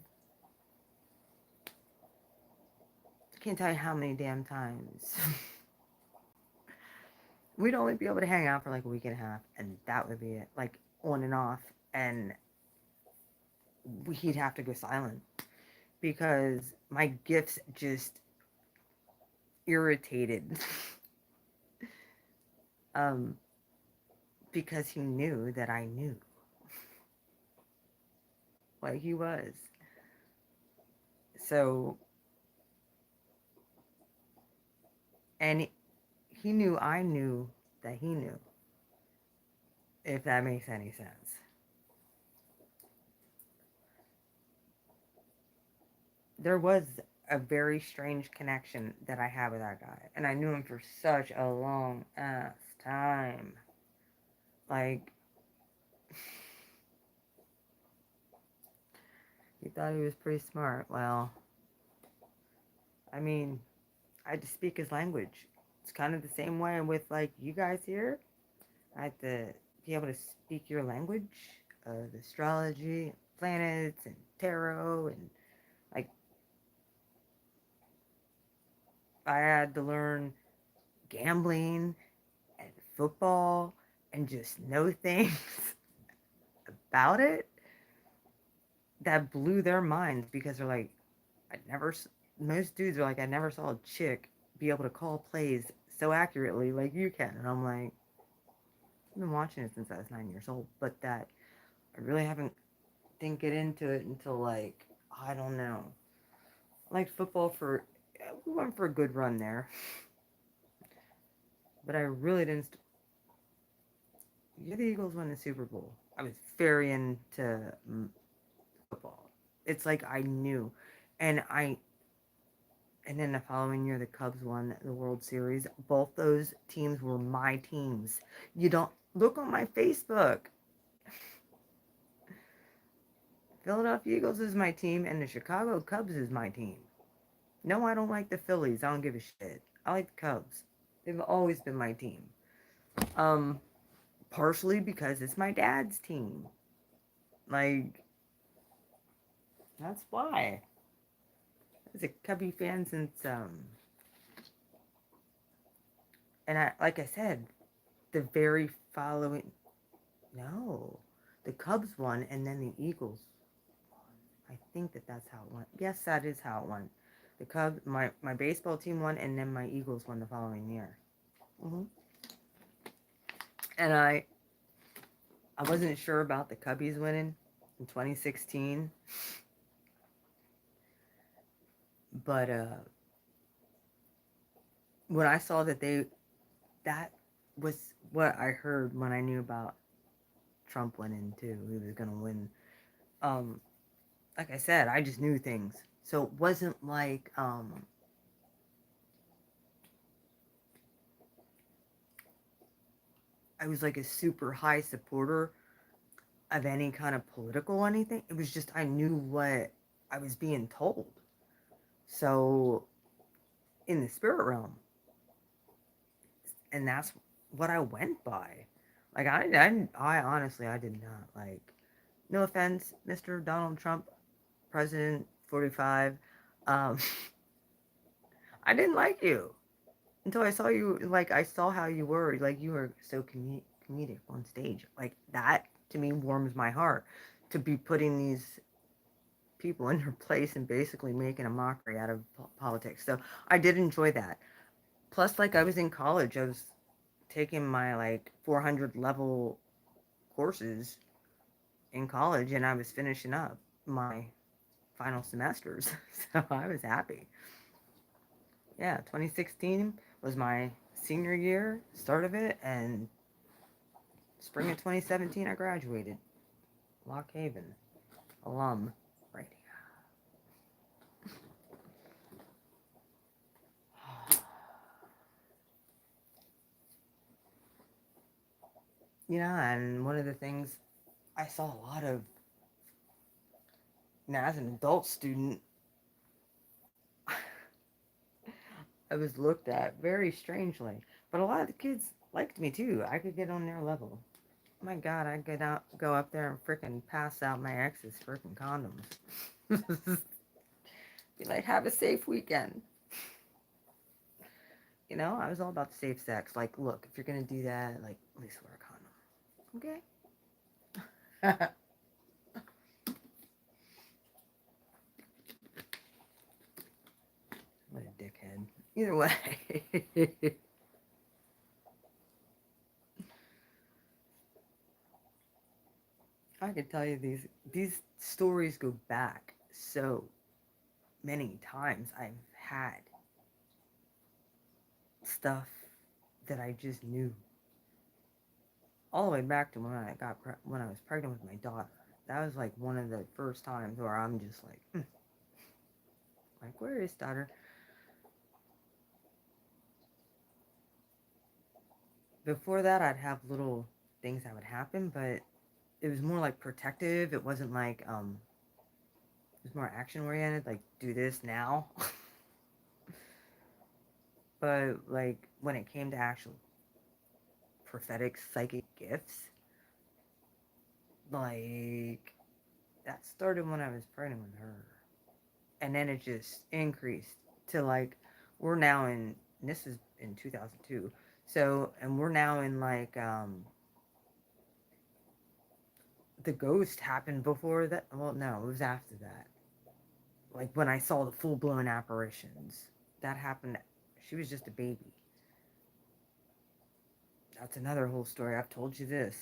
I can't tell you how many damn times. We'd only be able to hang out for like a week and a half, and that would be it. Like on and off. And he'd have to go silent because my gifts just irritated. um, because he knew that I knew what he was. So, and he knew I knew that he knew, if that makes any sense. There was a very strange connection that I had with that guy, and I knew him for such a long ass time. Like, he thought he was pretty smart. Well, I mean, I had to speak his language. It's kind of the same way with like you guys here. I had to be able to speak your language of astrology, planets, and tarot, and like I had to learn gambling and football and just know things about it that blew their minds because they're like, I never, most dudes are like, I never saw a chick be able to call plays so accurately like you can. And I'm like, I've been watching it since I was 9 years old, but that I really haven't, didn't get into it until like, I don't know. I liked football for, we went for a good run there, but I really didn't. Yeah, the Eagles won the Super Bowl. I was very into football. It's like I knew, and and then the following year the Cubs won the World Series. Both those teams were my teams. You don't look on my Facebook. Philadelphia Eagles is my team, and the Chicago Cubs is my team. No, I don't like the Phillies. I don't give a shit. I like the Cubs. They've always been my team. Um, Partially because it's my dad's team. Like, that's why. I was a Cubby fan since and I like I said, the very following no. The Cubs won and then the Eagles won. I think that's how it went. Yes, that is how it went. The Cubs, my baseball team won, and then my Eagles won the following year. hmm And I wasn't sure about the Cubbies winning in 2016, but when I saw that was what I heard when I knew about Trump winning too. He was gonna win. Um, like I said, I just knew things, so it wasn't like I was like a super high supporter of any kind of political anything. It was just I knew what I was being told. So in the spirit realm, and that's what I went by. Like I honestly I did not like. No offense, Mr. Donald Trump, President 45. Um, I didn't like you until I saw you. Like I saw how you were. Like you were so comedic on stage. Like that to me warms my heart. To be putting these people in their place and basically making a mockery out of politics. So I did enjoy that. Plus, like, I was in college, I was taking my like 400 level courses in college, and I was finishing up my final semesters. So I was happy. Yeah, 2016 was my senior year, start of it, and spring of 2017 I graduated. Lock Haven alum. Right. And one of the things I saw a lot of, as an adult student, I was looked at very strangely. But a lot of the kids liked me too. I could get on their level. Oh my God, I could go up there and freaking pass out my ex's freaking condoms. Be like, have a safe weekend. I was all about safe sex. Like, look, if you're gonna do that, like, at least wear a condom. Okay? What a dickhead. Either way. I could tell you these stories go back so many times. I've had stuff that I just knew all the way back to when I was pregnant with my daughter. That was like one of the first times where I'm just like, where is daughter? Before that, I'd have little things that would happen, but it was more like protective. It wasn't like it was more action oriented, like do this now. But like when it came to actual prophetic psychic gifts, like that started when I was pregnant with her. And then it just increased to like we're now in this is in 2002. So, and we're now in like the ghost happened before that. Well, no, it was after that. Like when I saw the full-blown apparitions. That happened. She was just a baby. That's another whole story. I've told you this.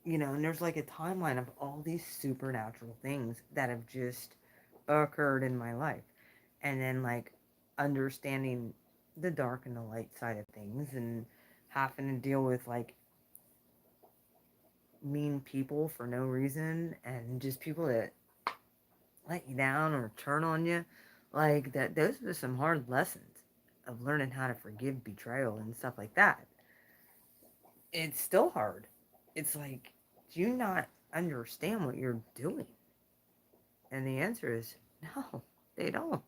And there's like a timeline of all these supernatural things that have just occurred in my life. And then like understanding the dark and the light side of things and having to deal with like mean people for no reason and just people that let you down or turn on you. Like that those were some hard lessons of learning how to forgive betrayal and stuff like that. It's still hard. It's like, do you not understand what you're doing? And the answer is no, they don't.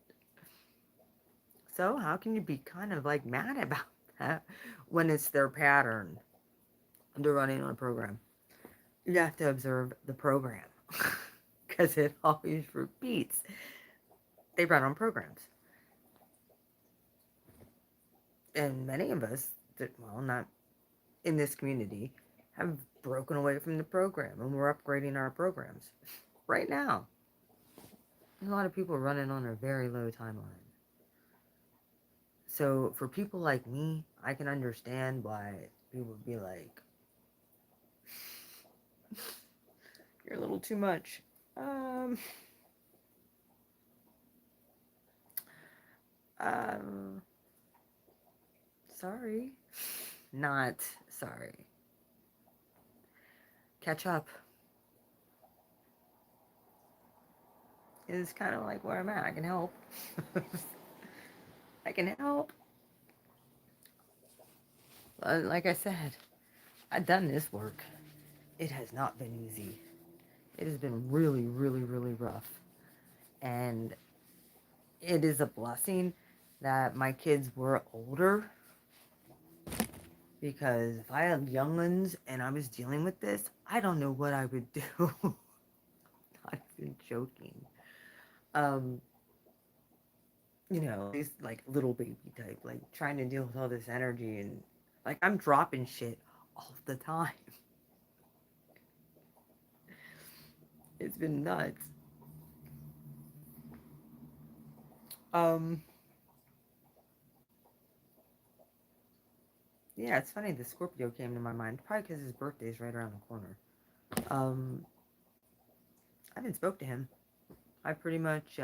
So how can you be kind of like mad about that when it's their pattern? They're running on a program. You have to observe the program because it always repeats. They run on programs. And many of us, well, not in this community, have broken away from the program and we're upgrading our programs right now. A lot of people running on a very low timeline. So for people like me, I can understand why people would be like, you're a little too much. Um, sorry. Not sorry. Catch up. It's kind of like where I'm at. I can help. I can help. Like I said, I've done this work. It has not been easy. It has been really, really, really rough. And it is a blessing that my kids were older, because if I had young ones and I was dealing with this, I don't know what I would do. Not even joking. Um, these like little baby type, like trying to deal with all this energy and like I'm dropping shit all the time. It's been nuts. Um, yeah, it's funny the Scorpio came to my mind, probably because his birthday's right around the corner. Um, I haven't spoke to him. I pretty much,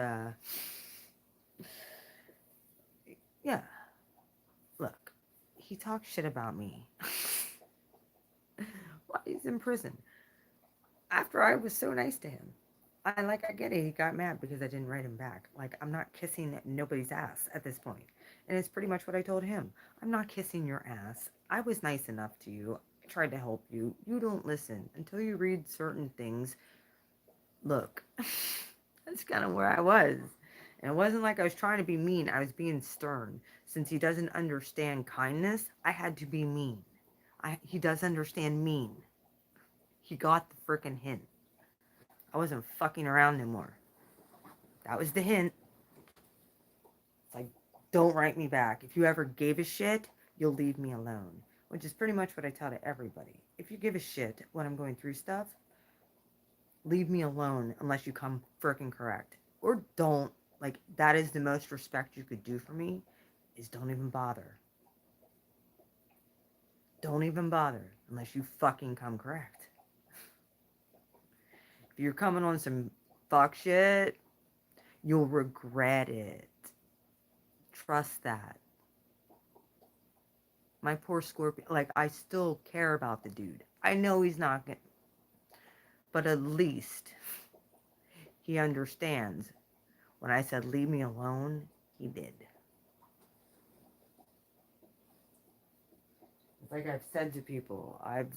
yeah, look, he talks shit about me. While he's in prison. After I was so nice to him. I get it. He got mad because I didn't write him back. Like, I'm not kissing nobody's ass at this point. And it's pretty much what I told him. I'm not kissing your ass. I was nice enough to you. I tried to help you. You don't listen. Until you read certain things, look, that's kind of where I was. And it wasn't like I was trying to be mean. I was being stern. Since he doesn't understand kindness, I had to be mean. He does understand mean. He got the frickin' hint. I wasn't fucking around anymore. That was the hint. It's like, don't write me back. If you ever gave a shit, you'll leave me alone. Which is pretty much what I tell to everybody. If you give a shit when I'm going through stuff, leave me alone unless you come frickin' correct. Or don't. Like, that is the most respect you could do for me, is don't even bother. Don't even bother unless you fucking come correct. If you're coming on some fuck shit, you'll regret it. Trust that. My poor Scorpio, like, I still care about the dude. I know he's not gonna, but at least he understands. When I said leave me alone, he did. It's like I've said to people, I've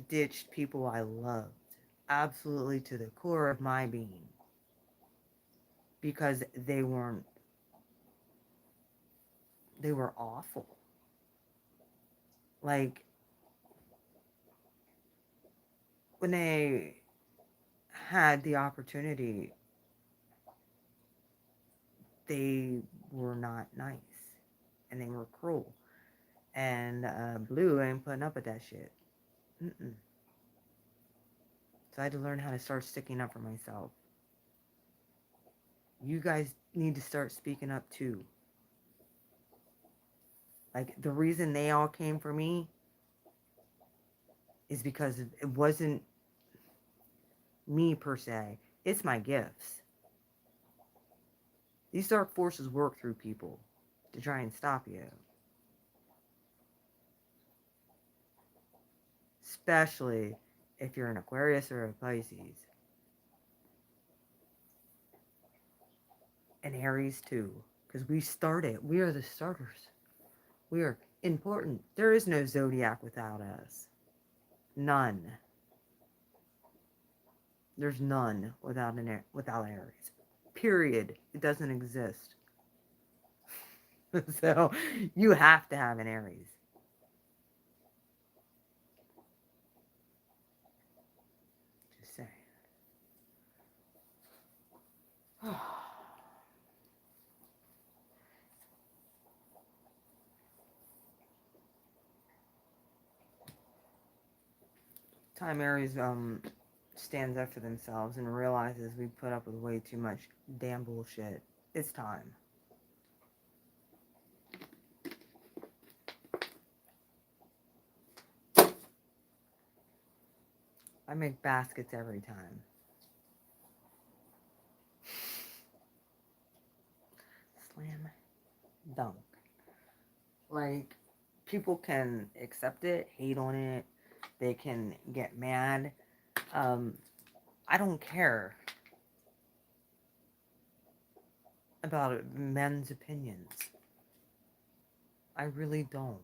ditched people I loved absolutely to the core of my being because they were awful. Like, when they had the opportunity, they were not nice and they were cruel. And Blue ain't putting up with that shit. Mm-mm. So I had to learn how to start sticking up for myself. You guys need to start speaking up too. Like, the reason they all came for me is because it wasn't me per se. It's my gifts. These dark forces work through people to try and stop you. Especially if you're an Aquarius or a Pisces. And Aries too. Because we started. We are the starters. We are important. There is no zodiac without us. None. There's none without Aries. Period. It doesn't exist. So you have to have an Aries. Just saying. Time Aries stands up for themselves and realizes we put up with way too much damn bullshit. It's time. I make baskets every time. Slam dunk. Like, people can accept it, hate on it, they can get mad. I don't care about men's opinions. I really don't.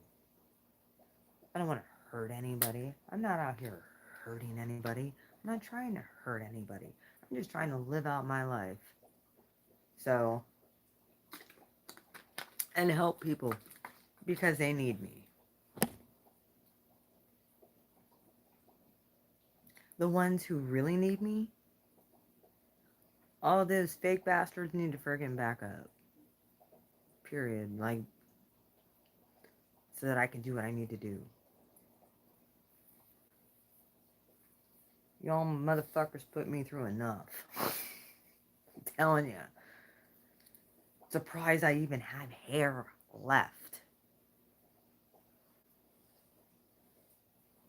I don't want to hurt anybody. I'm not out here hurting anybody. I'm not trying to hurt anybody. I'm just trying to live out my life. So, and help people because they need me. The ones who really need me, all those fake bastards need to friggin' back up. Period. Like, so that I can do what I need to do. Y'all motherfuckers put me through enough. I'm telling you. Surprised I even have hair left.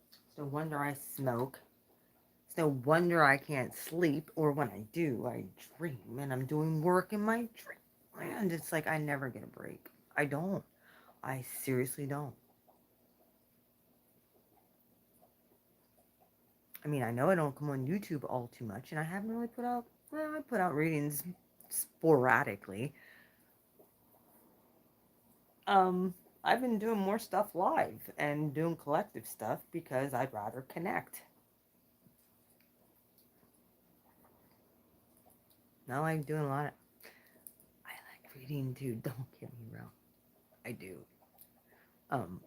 It's no wonder I smoke. It's no wonder I can't sleep, or when I do, I dream, and I'm doing work in my dream. And it's like I never get a break. I don't. I seriously don't. I mean, I know I don't come on YouTube all too much, and I haven't really put out, well, I put out readings sporadically. I've been doing more stuff live and doing collective stuff because I'd rather connect. Now I'm doing a lot of, I like reading too, don't get me wrong. I do. Um,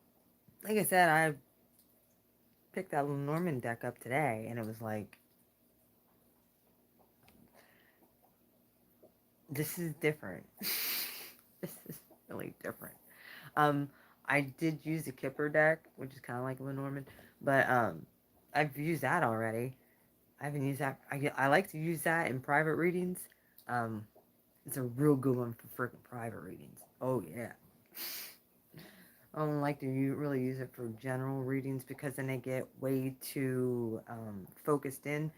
like I said, I picked that Norman deck up today, and it was like, this is different. This is really different. Um, I did use the Kipper deck, which is kind of like Lenormand, but I've used that already. I haven't used that. I like to use that in private readings. Um, it's a real good one for freaking private readings. Oh yeah. I don't like to really use it for general readings because then they get way too focused in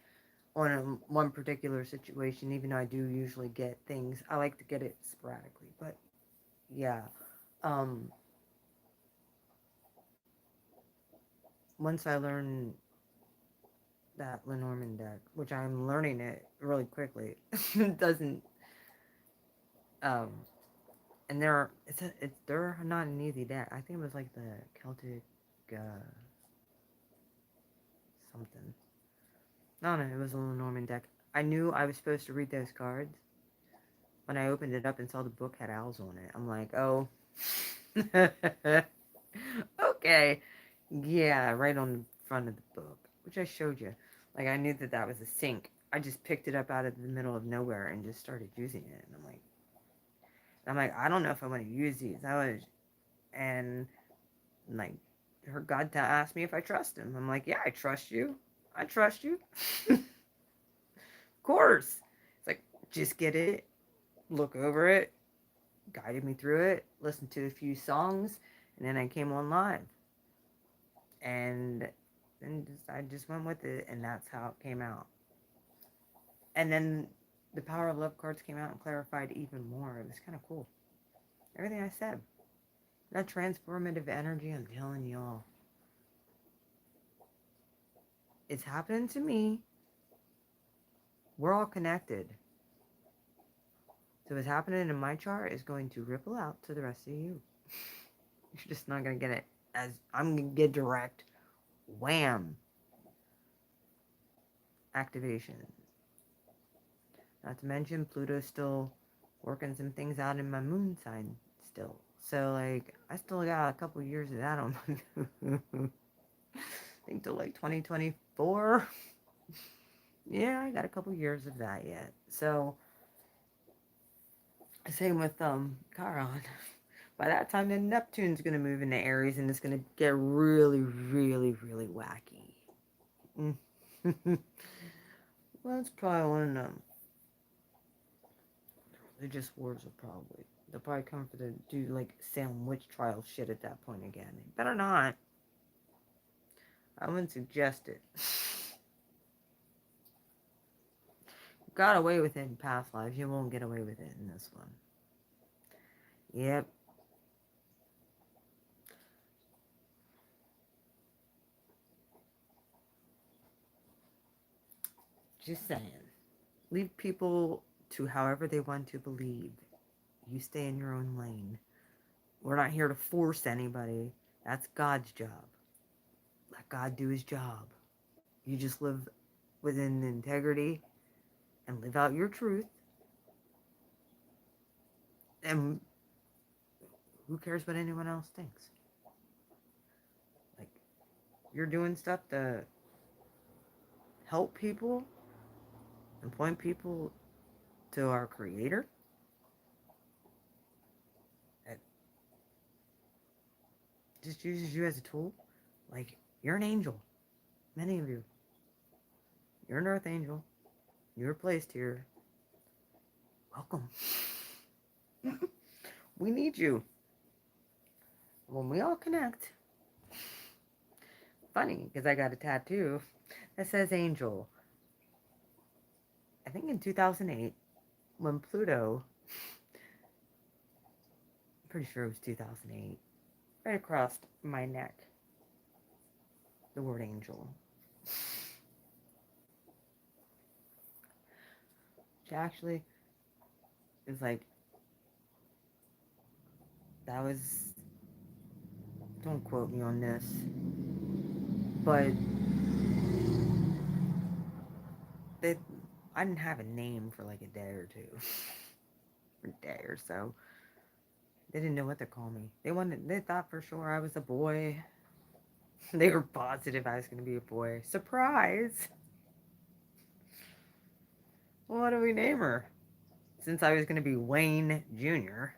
on one particular situation. Even though I do usually get things, I like to get it sporadically. But yeah, um, once I learn that Lenormand deck, which I'm learning it really quickly, it doesn't. Um, and they're not an easy deck. I think it was like the Celtic something. No, no, it was a Lenormand deck. I knew I was supposed to read those cards. When I opened it up and saw the book had owls on it, I'm like, oh, okay, yeah, right on the front of the book, which I showed you. Like I knew that that was a sync. I just picked it up out of the middle of nowhere and just started using it, and I'm like, I don't know if I want to use these. And like, her God asked me if I trust him. I'm like, yeah, I trust you. I trust you. Of course. It's like, just get it, look over it, guided me through it, listened to a few songs, and then I came on live. And then I just went with it, and that's how it came out. And then the Power of Love cards came out and clarified even more. It was kind of cool. Everything I said. That transformative energy, I'm telling y'all. It's happening to me. We're all connected. So what's happening in my chart is going to ripple out to the rest of you. You're just not going to get it as I'm going to get direct wham activation. Not to mention Pluto's still working some things out in my moon sign still. So like I still got a couple years of that on my I think till like 2024. Yeah, I got a couple years of that yet. So same with Chiron. By that time, then Neptune's gonna move into Aries, and it's gonna get really, really, really wacky. Well, it's probably one of them. Religious wars will probably they'll probably come for the do like Salem witch trial shit at that point again. They better not. I wouldn't suggest it. Got away with it in past lives. You won't get away with it in this one. Yep. Just saying. Leave people to however they want to believe. You stay in your own lane. We're not here to force anybody. That's God's job. Let God do his job. You just live within integrity and live out your truth. And who cares what anyone else thinks? Like, you're doing stuff to help people and point people to our Creator. That just uses you as a tool. Like, you're an angel. Many of you. You're an earth angel. You're placed here. Welcome. We need you. When we all connect. Funny, because I got a tattoo that says angel. I think in 2008, when Pluto, I'm pretty sure it was 2008, right across my neck, the word angel. Which actually is like, that was, don't quote me on this, but they, I didn't have a name for like a day or two, a day or so. They didn't know what to call me. They thought for sure I was a boy. They were positive I was going to be a boy. Surprise! Well, what do we name her? Since I was going to be Wayne Jr.,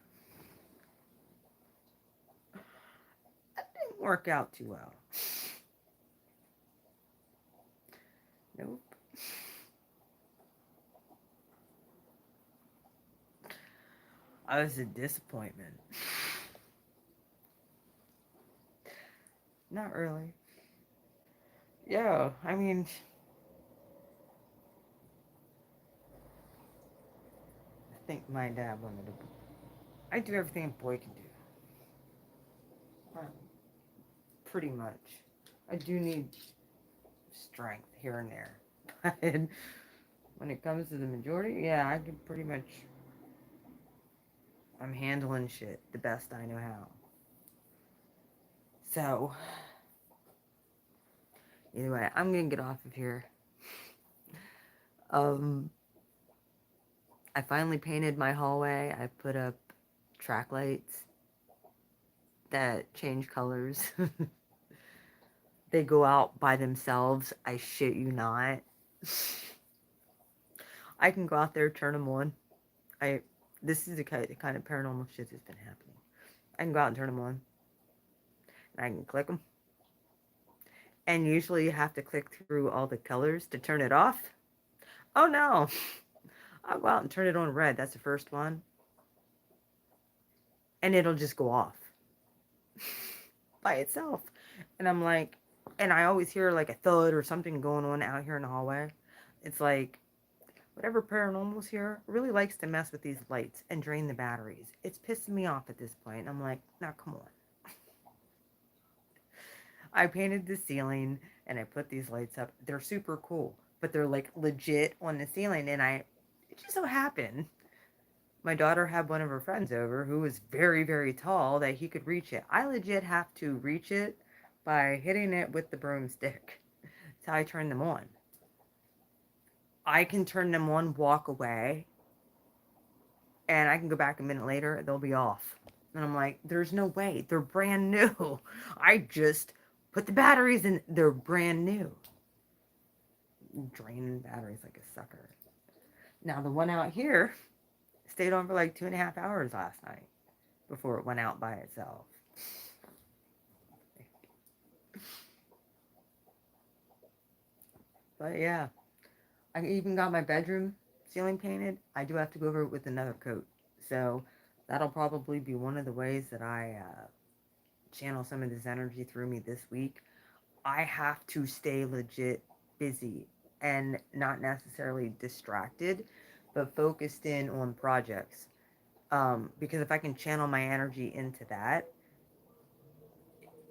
that didn't work out too well. Nope. I was a disappointment. Not really. Yeah, I mean, I think my dad wanted to. I do everything a boy can do. Pretty much. I do need strength here and there. But when it comes to the majority, yeah, I can pretty much. I'm handling shit the best I know how. So, anyway, I'm gonna get off of here. I finally painted my hallway. I put up track lights that change colors. They go out by themselves. I shit you not. I can go out there, turn them on. This is the kind of paranormal shit that's been happening. I can go out and turn them on. And I can click them. And usually you have to click through all the colors to turn it off. Oh no. I'll go out and turn it on red. That's the first one. And it'll just go off by itself. And I'm like, and I always hear like a thud or something going on out here in the hallway. It's like, whatever paranormal's here really likes to mess with these lights and drain the batteries. It's pissing me off at this point. I'm like, now come on. I painted the ceiling and I put these lights up. They're super cool, but they're like legit on the ceiling. And it just so happened, my daughter had one of her friends over who was very, very tall that he could reach it. I legit have to reach it by hitting it with the broomstick. That's how I turn them on. I can turn them on, walk away, and I can go back a minute later, they'll be off. And I'm like, there's no way. They're brand new. I just put the batteries in. They're brand new. Draining batteries like a sucker. Now, the one out here stayed on for like 2.5 hours last night before it went out by itself. But yeah, I even got my bedroom ceiling painted. I do have to go over it with another coat. So that'll probably be one of the ways that I channel some of this energy through me this week. I have to stay legit busy and not necessarily distracted, but focused in on projects. Because if I can channel my energy into that,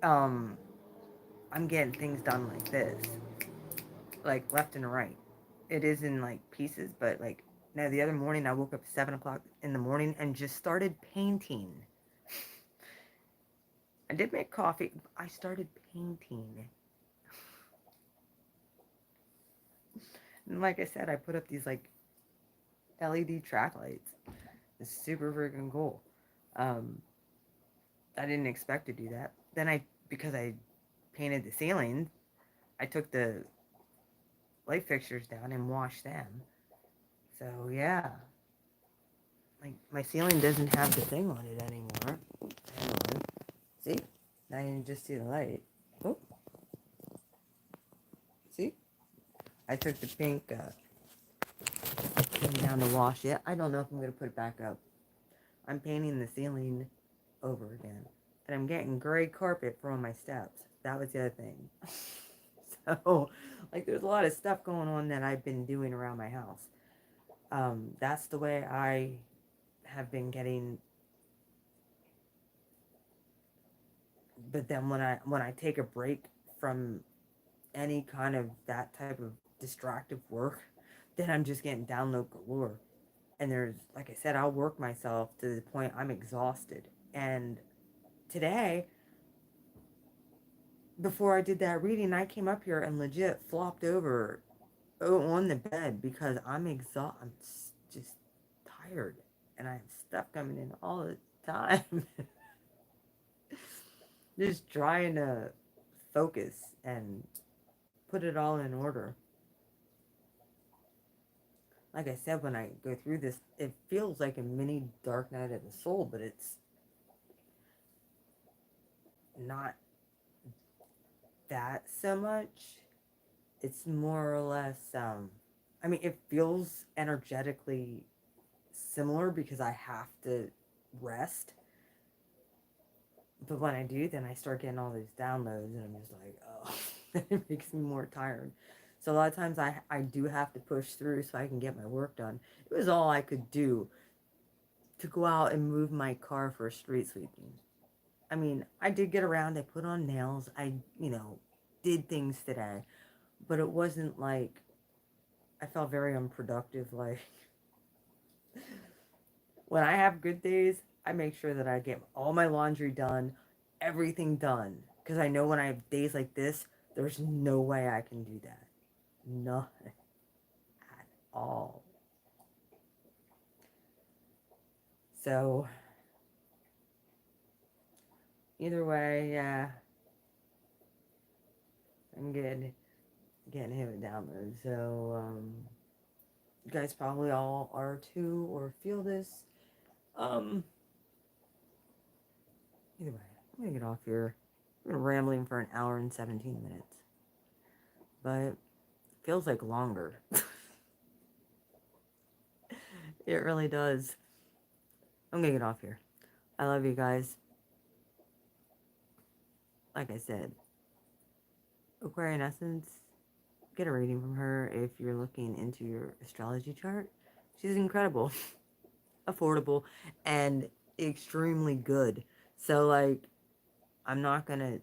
I'm getting things done like this, like left and right. It is in like pieces, but like now the other morning I woke up at 7 o'clock in the morning and just started painting. I did make coffee. I started painting. And like I said, I put up these like LED track lights. It's super freaking cool. I didn't expect to do that. Then because I painted the ceiling, I took the light fixtures down and washed them. So yeah, like my ceiling doesn't have the thing on it anymore. Hang on. See? Now you can just see the light. Oh. See? I took the pink thing down to wash it. I don't know if I'm going to put it back up. I'm painting the ceiling over again. And I'm getting gray carpet for all my steps. That was the other thing. So, like, there's a lot of stuff going on that I've been doing around my house. That's the way I have been getting. But then when I take a break from any kind of that type of distractive work, then I'm just getting download galore. And there's, like I said, I'll work myself to the point I'm exhausted. And today, before I did that reading, I came up here and legit flopped over on the bed because I'm exhausted. I'm just tired. And I have stuff coming in all the time. Just trying to focus and put it all in order. Like I said, when I go through this, it feels like a mini dark night of the soul, but it's not that so much. It's more or less, I mean, it feels energetically similar because I have to rest. But when I do, then I start getting all these downloads, and I'm just like, oh, it makes me more tired. So a lot of times I do have to push through so I can get my work done. It was all I could do to go out and move my car for street sweeping. I mean, I did get around. I put on nails. I, did things today. But it wasn't like I felt very unproductive. Like, when I have good days, I make sure that I get all my laundry done, everything done. Because I know when I have days like this, there's no way I can do that. None at all. So, either way, yeah, I'm getting hit with downloads. So, you guys probably all are too, or feel this. Either way, I'm gonna get off here. I've been rambling for an hour and 17 minutes. But it feels like longer. It really does. I'm gonna get off here. I love you guys. Like I said, Aquarian Essence, get a reading from her if you're looking into your astrology chart. She's incredible, affordable, and extremely good. So, like, I'm not gonna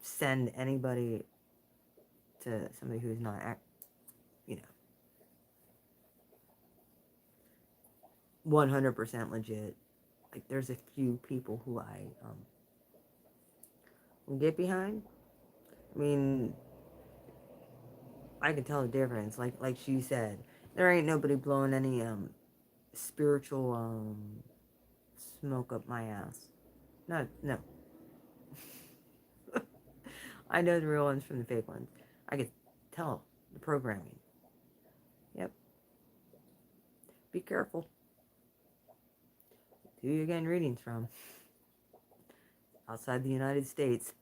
send anybody to somebody who's not, you know, 100% legit. Like, there's a few people who I will get behind. I mean, I can tell the difference. Like she said, there ain't nobody blowing any spiritual smoke up my ass. No. I know the real ones from the fake ones. I can tell the programming. Yep. Be careful. Who you getting readings from? Outside the United States.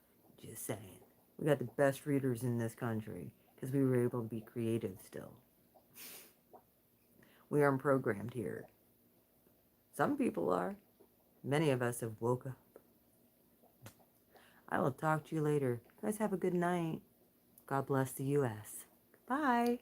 Just saying. We got the best readers in this country because we were able to be creative still. We aren't programmed here. Some people are. Many of us have woke up. I will talk to you later. You guys have a good night. God bless the U.S. Bye.